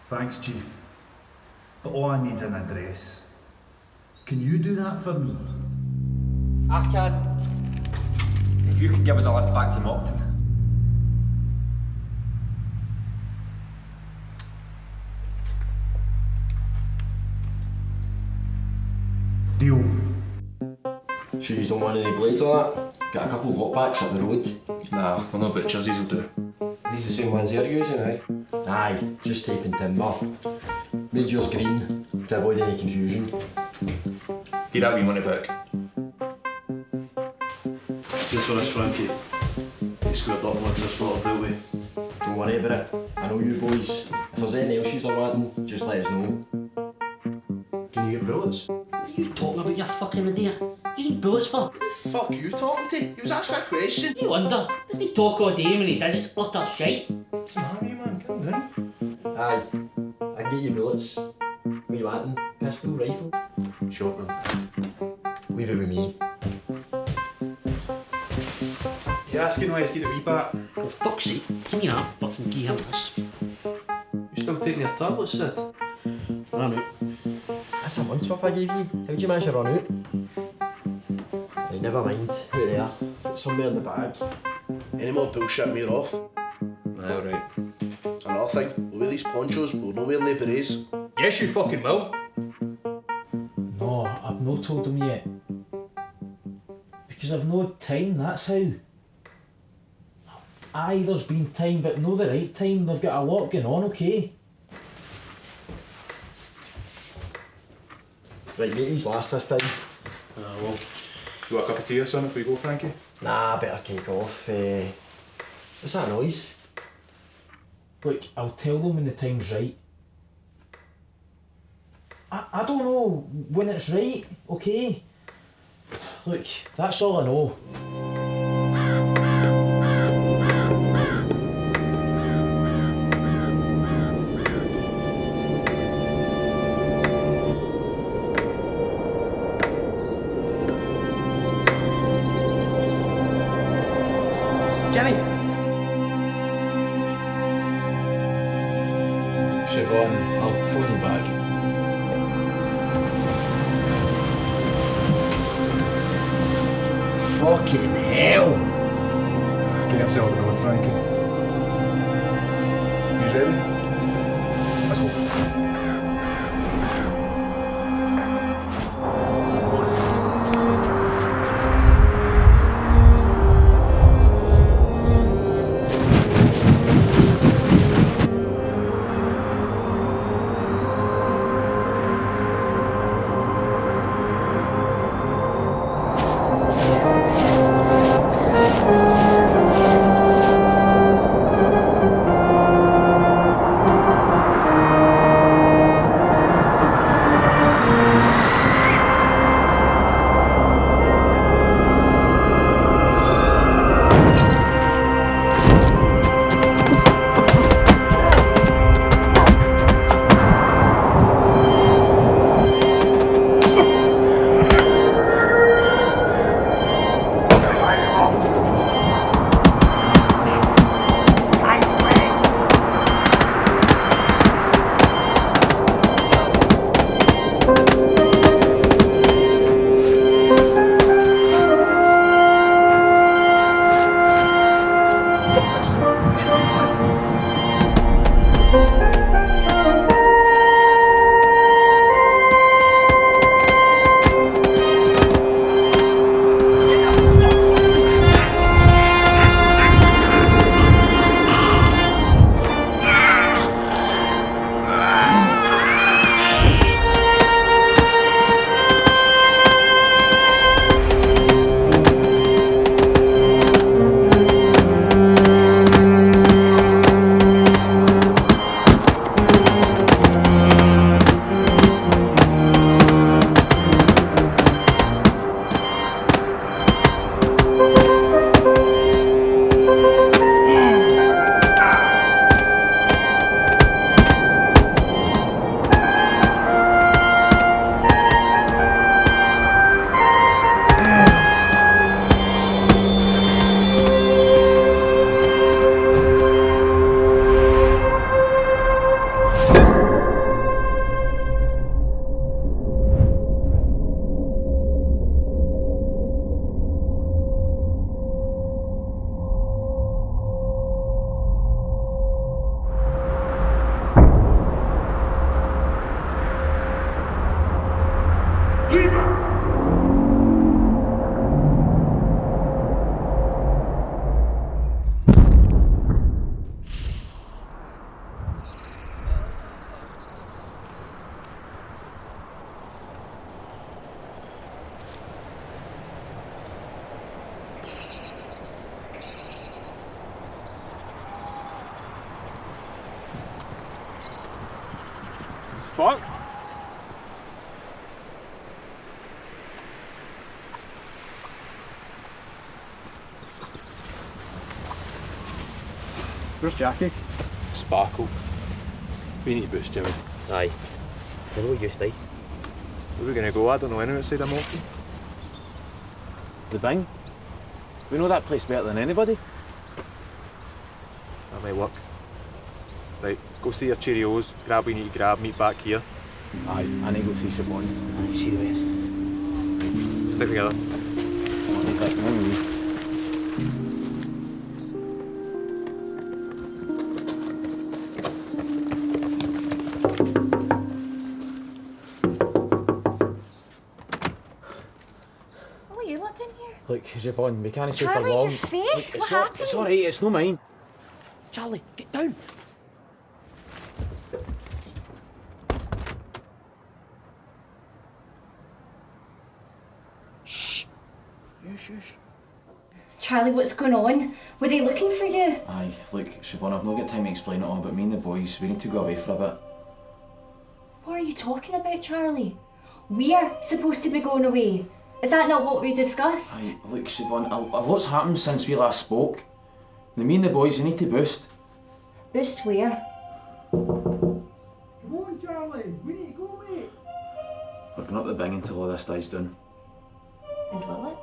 Thanks, Chief. But all I need's an address. Can you do that for me? I can. If you can give us a lift back to Mauchton. Deal. Sure you don't want any blades or that? Got a couple of lockbacks up the road. Nah, we're not butchers, these will do. These the same ones they're using, aye? Aye, just typing timber. Made yours green to avoid any confusion. Be that wee money, Vic. Just for us, Frankie. You squared up once this lot of deal with. Don't worry about it. I know you boys. If there's anything else you're wanting, just let us know. Can you get bullets? What are you talking about, you fucking idiot? You need bullets for? Who the fuck you talking to? He was asking a question. You wonder. Doesn't he talk all day when he does it splutter shite? What's the matter with you, man? Calm down. Aye, I can get you bullets. What you wanting? Pistol, rifle? Shotgun. Leave it with me. He's asking why he's got a wee bat. For fuck's sake, give me that fucking give him this. You still taking your tablets, Sid? Ran out. That's a month's worth I gave you. How'd you manage to run out? Hey, never mind. Out there. Put somewhere in the bag. Any more bullshit and we're off. Aye, alright. Another thing, we'll wear these ponchos, but we're not wearing the berets. Yes, you fucking will. No, I've not told them yet. Because I've no time, that's how. Aye, there's been time, but no the right time. They've got a lot going on, okay? Right, make these last this time. Well, you want a cup of tea or something before you go, Frankie? Nah, better kick off. What's that noise? Look, I'll tell them when the time's right. I don't know when it's right, okay? Look, that's all I know. Jimmy! Siobhan, I'll phone you back. Fucking hell! Get yourself on the road, Frankie. You ready? Let's go. Fuck. Where's Jackie? Sparkle. We need boots, Jimmy. Aye. Where are we used to? Where are we going to go? I don't know anywhere outside of Mauchton. The Bing. We know that place better than anybody. That might work. Right, go see your Cheerios, grab what you need to grab, meet back here. Aye, I need to go see Siobhan. Aye, see the way. Stick together. What are you lot doing here? Look, Siobhan, we can't stay for Charlie, long. your face, Look, what happened? It's alright, it's no mine. Charlie, get down. Shush. Charlie, what's going on? Were they looking for you? Aye, look, Siobhan, I've not got time to explain it all, but me and the boys, we need to go away for a bit. What are you talking about, Charlie? We're supposed to be going away. Is that not what we discussed? Aye, look, Siobhan, a lot's happened since we last spoke. Now, me and the boys, we need to boost. Boost where? Come on, Charlie. We need to go, mate. We're going up the Bing until all this dies down. And will it?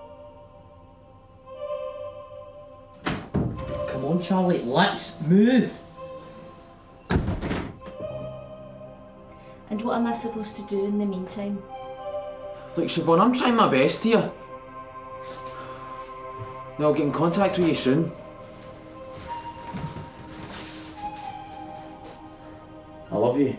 Come on, Charlie, let's move. And what am I supposed to do in the meantime? Look, Siobhan, I'm trying my best here. Now, I'll get in contact with you soon. I love you.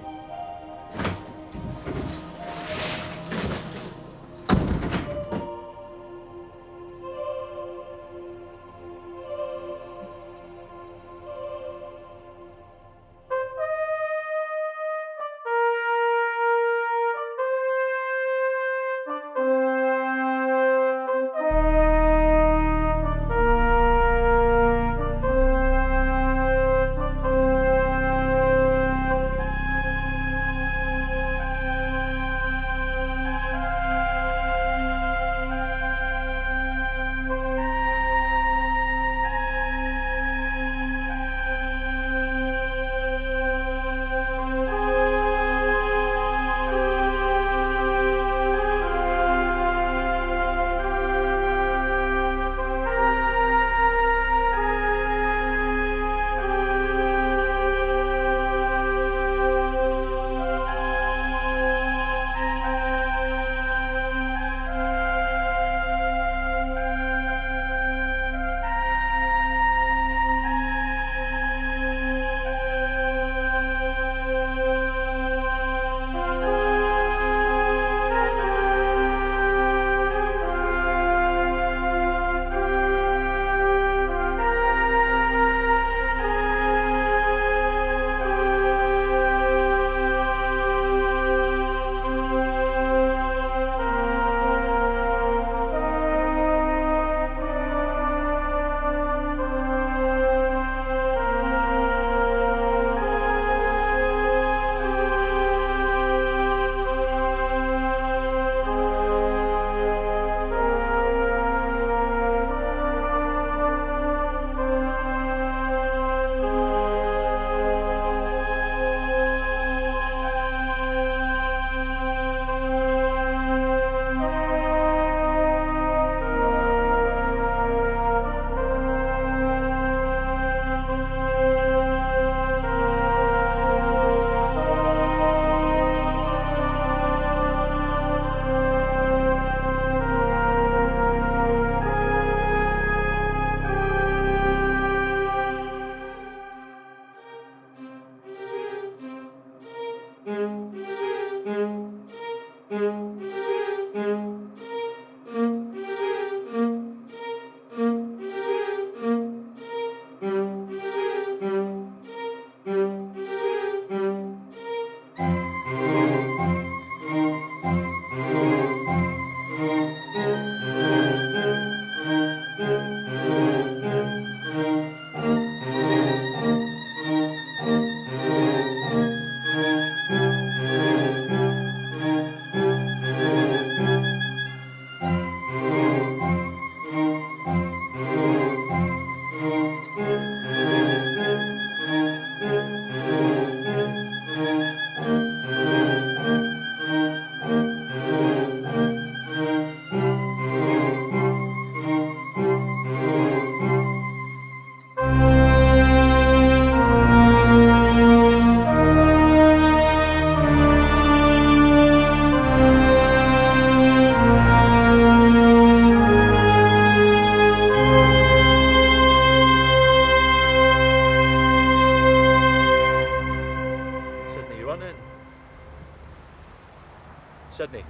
Sydney.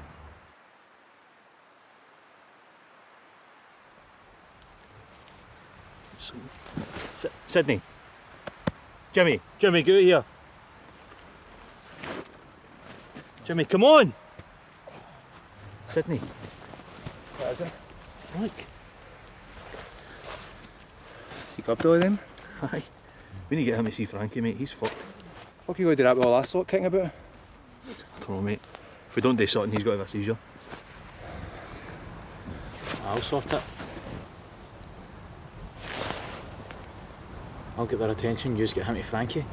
Sydney. Jimmy, get out here. Jimmy, come on. Sydney. What is it? Look. Has he grabbed all of them? Aye. We need to get him to see Frankie, mate. He's fucked. Fuck you going to do that with all that sort kicking about? I don't know, mate. If we don't do something, he's got to have a seizure. I'll sort it. I'll get their attention, you just get him to Frankie.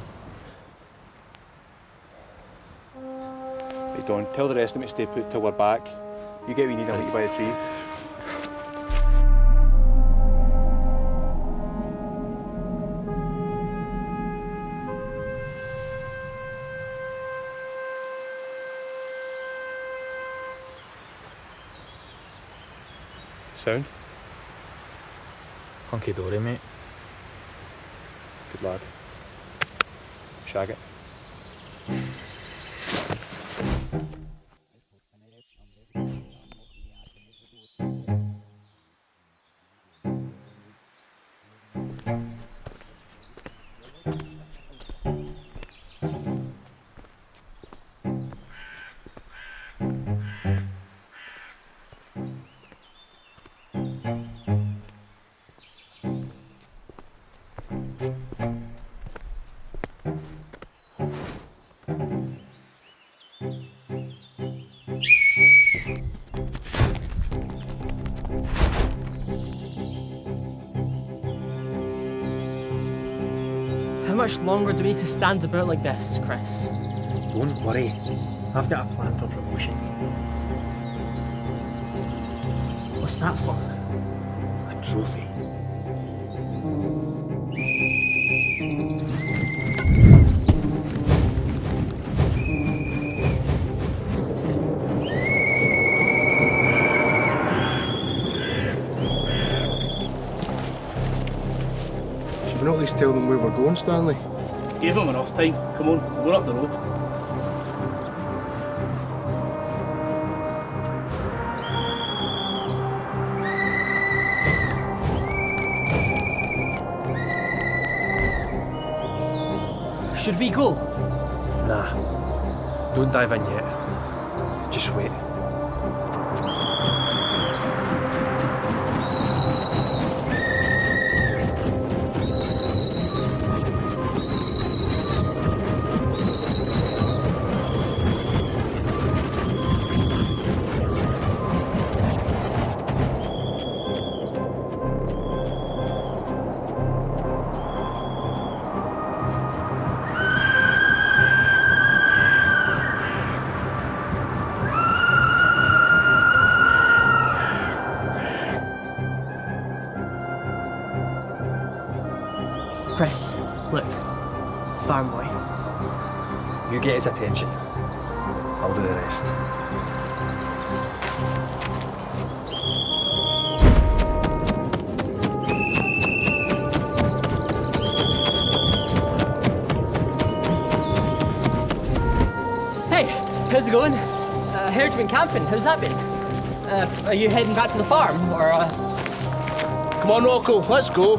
Right, Don, tell the rest of them to stay put till we're back. You get what you need, I'll meet you by the tree. Sound? Hunky dory, mate. Good lad. Shag it. How much longer do we need to stand about like this, Chris? Don't worry, I've got a plan for promotion. What's that for? A trophy. Should we not at least tell them where we're going, Stanley? Gave them enough time. Come on, we're up the road. Should we go? Nah, don't dive in yet. Just wait. Chris, look, farm boy. You get his attention. I'll do the rest. Hey, how's it going? I heard you've been camping. How's that been? Are you heading back to the farm, or? Come on, Rocco, let's go.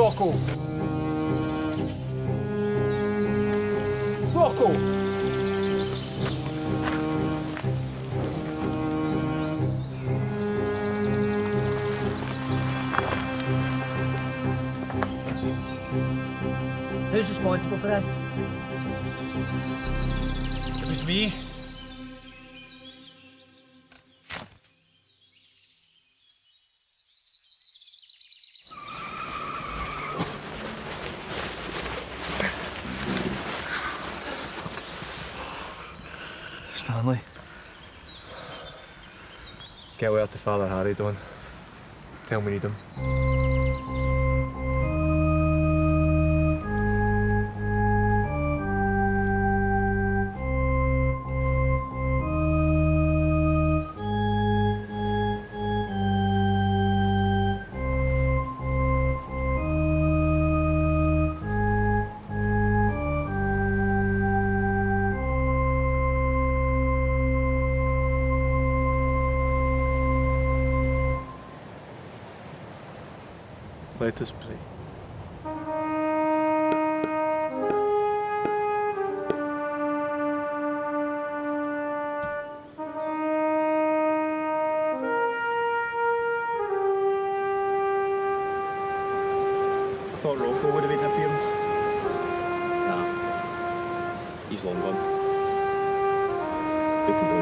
Rocco! Rocco! Who's responsible for this? It was me. Stanley. Get word to Father Harry, Don. Tell him we need him. Let us pray. I thought Rocco would have made an appearance. Nah. He's long gone. Good to go.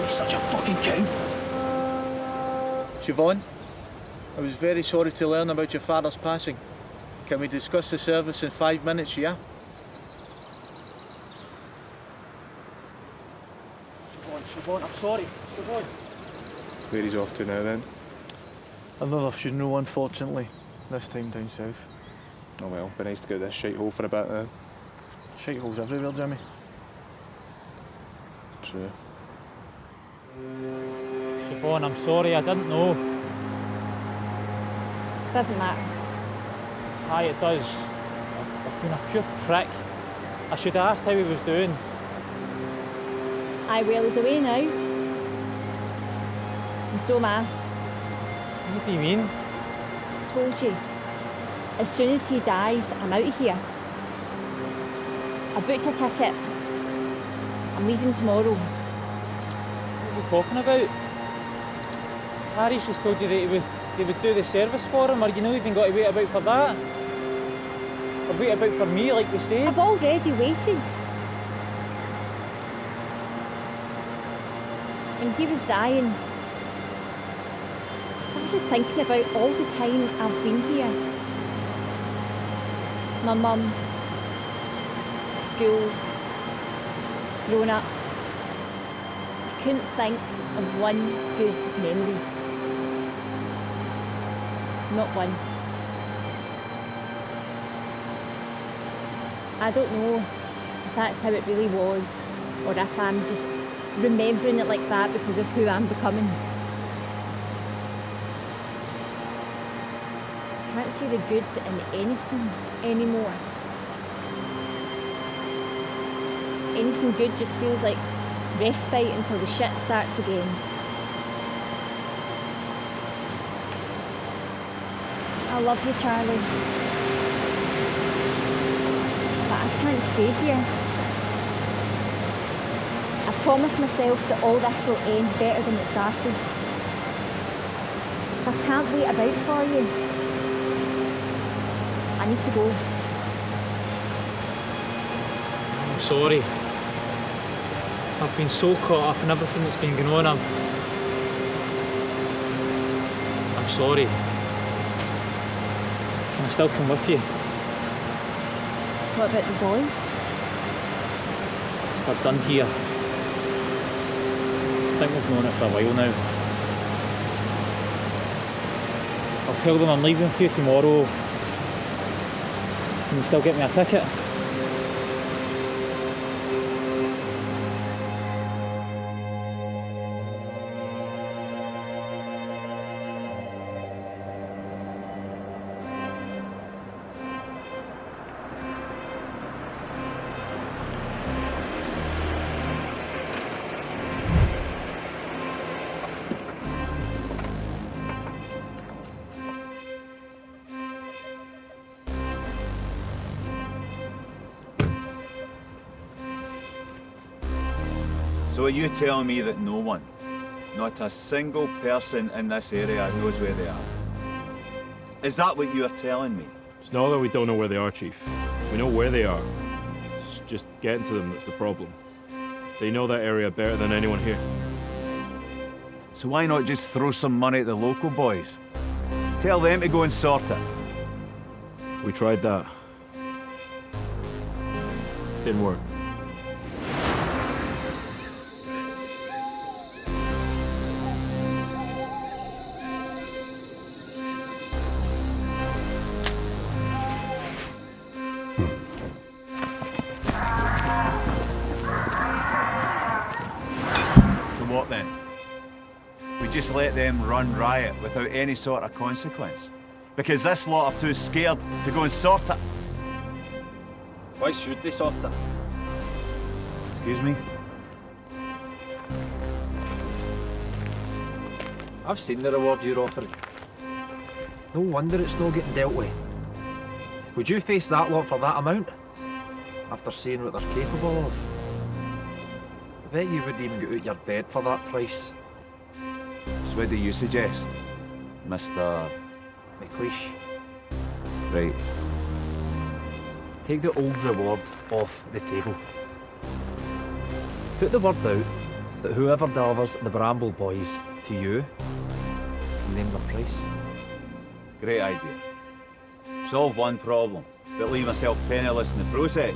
Such a fucking cow. Siobhan, I was very sorry to learn about your father's passing. Can we discuss the service in 5 minutes, yeah? Siobhan, I'm sorry. Siobhan. Where he's off to now then? Another funeral, unfortunately. This time down south. Oh well, be nice to get this shithole for a bit then. Shiteholes everywhere, Jimmy. True. Siobhan, I'm sorry, I didn't know. Doesn't matter. Aye, it does. I've been a pure prick. I should have asked how he was doing. Aye, well, he's away now. And so am I. What do you mean? I told you. As soon as he dies, I'm out of here. I booked a ticket. I'm leaving tomorrow. What are you talking about? Harry's just told you that he would do the service for him, or you know even got to wait about for that? Or wait about for me, like they say? I've already waited. When he was dying, I started thinking about all the time I've been here. My mum, school, grown up. I couldn't think of one good memory. Not one. I don't know if that's how it really was, or if I'm just remembering it like that because of who I'm becoming. I can't see the good in anything anymore. Anything good just feels like respite until the shit starts again. I love you, Charlie. But I can't stay here. I promised myself that all this will end better than it started. I can't wait about for you. I need to go. I'm sorry. I've been so caught up in everything that's been going on. I'm sorry. Can I still come with you? What about the boys? We're done here. I think we've known it for a while now. I'll tell them I'm leaving for you tomorrow. Can you still get me a ticket? So are you telling me that no one, not a single person in this area knows where they are? Is that what you're telling me? It's not that we don't know where they are, Chief. We know where they are. It's just getting to them that's the problem. They know that area better than anyone here. So why not just throw some money at the local boys? Tell them to go and sort it. We tried that. Didn't work. Then? We just let them run riot without any sort of consequence? Because this lot are too scared to go and sort it? Why should they sort it? Excuse me? I've seen the reward you're offering. No wonder it's not getting dealt with. Would you face that lot for that amount? After seeing what they're capable of? I bet you wouldn't even get out your bed for that price. So what do you suggest, Mr. McLeish? Right. Take the old reward off the table. Put the word out that whoever delivers the Bramble Boys to you, name their price. Great idea. Solve one problem, but leave myself penniless in the process.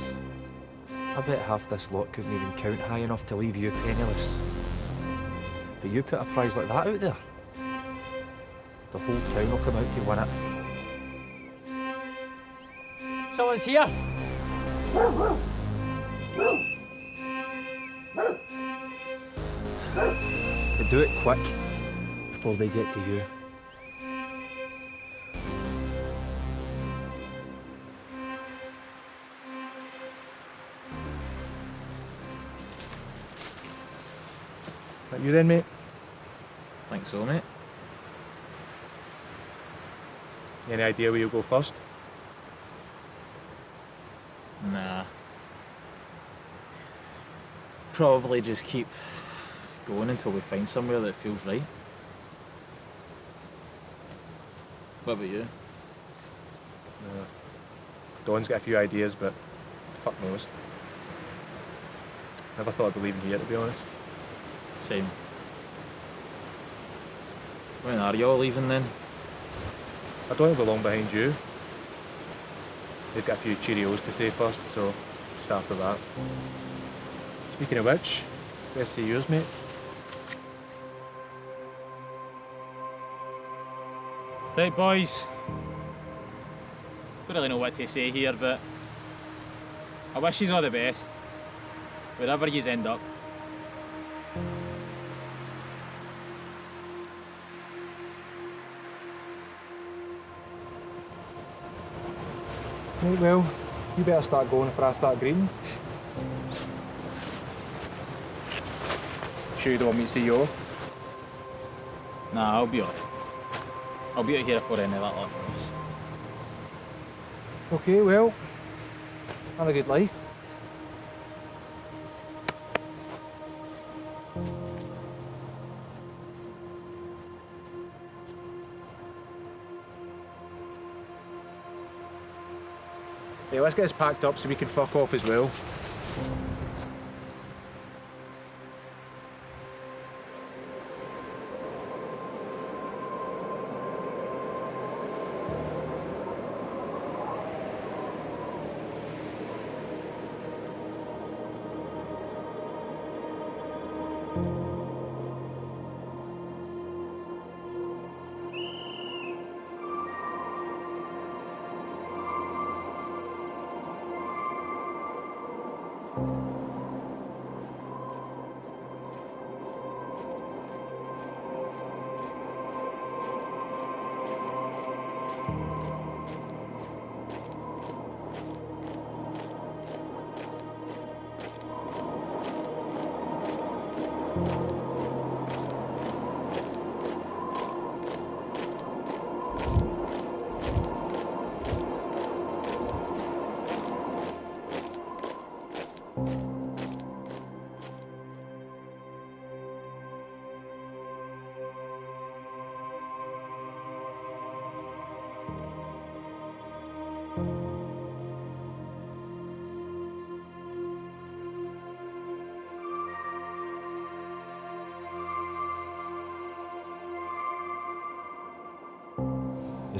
I bet half this lot couldn't even count high enough to leave you penniless. But you put a prize like that out there, the whole town will come out to win it. Someone's here. But do it quick, before they get to you. That you then, mate? Think so, mate. Any idea where you'll go first? Nah. Probably just keep going until we find somewhere that feels right. What about you? Dawn's got a few ideas, but fuck knows. Never thought I'd believe in here, to be honest. Same. When are you all leaving then? I don't go long behind you. They've got a few Cheerios to say first, so just after that. Speaking of which, where's see yours, mate? Right, boys. Don't really know what to say here, but I wish yous all the best, wherever yous end up. Right, well, you better start going before I start greeting. Sure you don't want me to see you off? Nah, I'll be alright. I'll be out here before any of that lot knows. Okay, well, have a good life. Yeah, let's get this packed up so we can fuck off as well.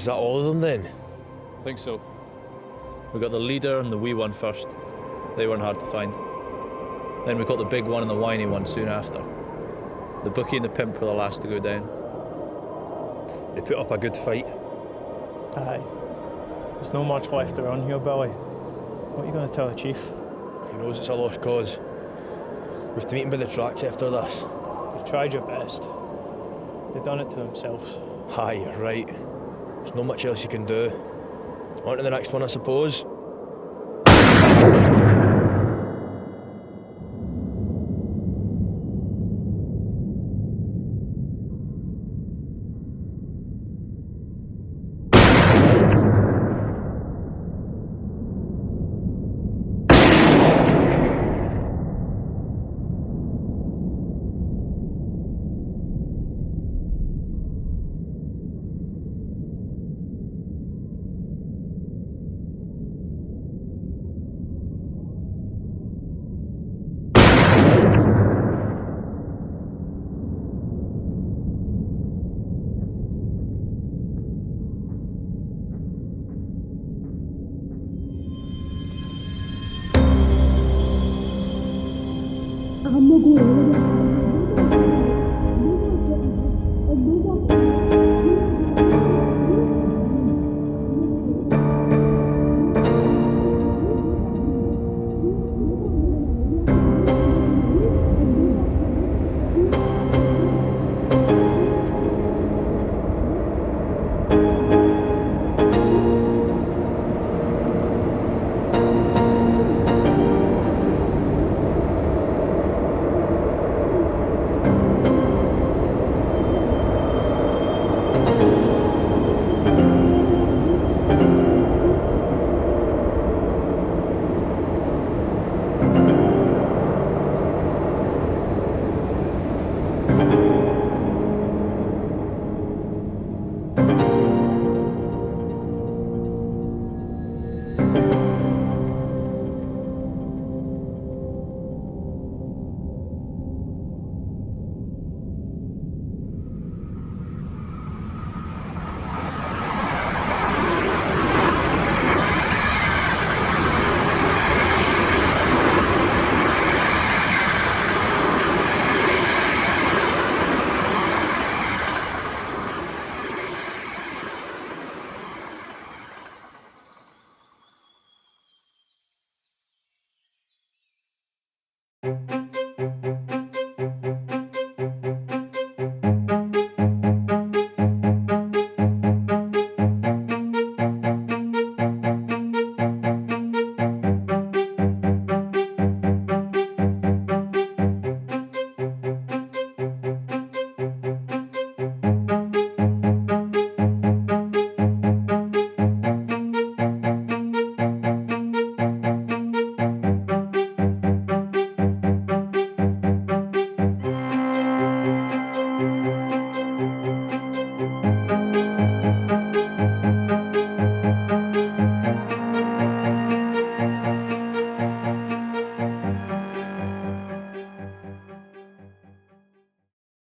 Is that all of them then? I think so. We got the leader and the wee one first. They weren't hard to find. Then we got the big one and the whiny one soon after. The bookie and the pimp were the last to go down. They put up a good fight. Aye. There's no much left around here, Billy. What are you going to tell the chief? He knows it's a lost cause. We've to meet him by the tracks after this. You've tried your best. They've done it to themselves. Aye, you're right. There's not much else you can do. On to the next one, I suppose.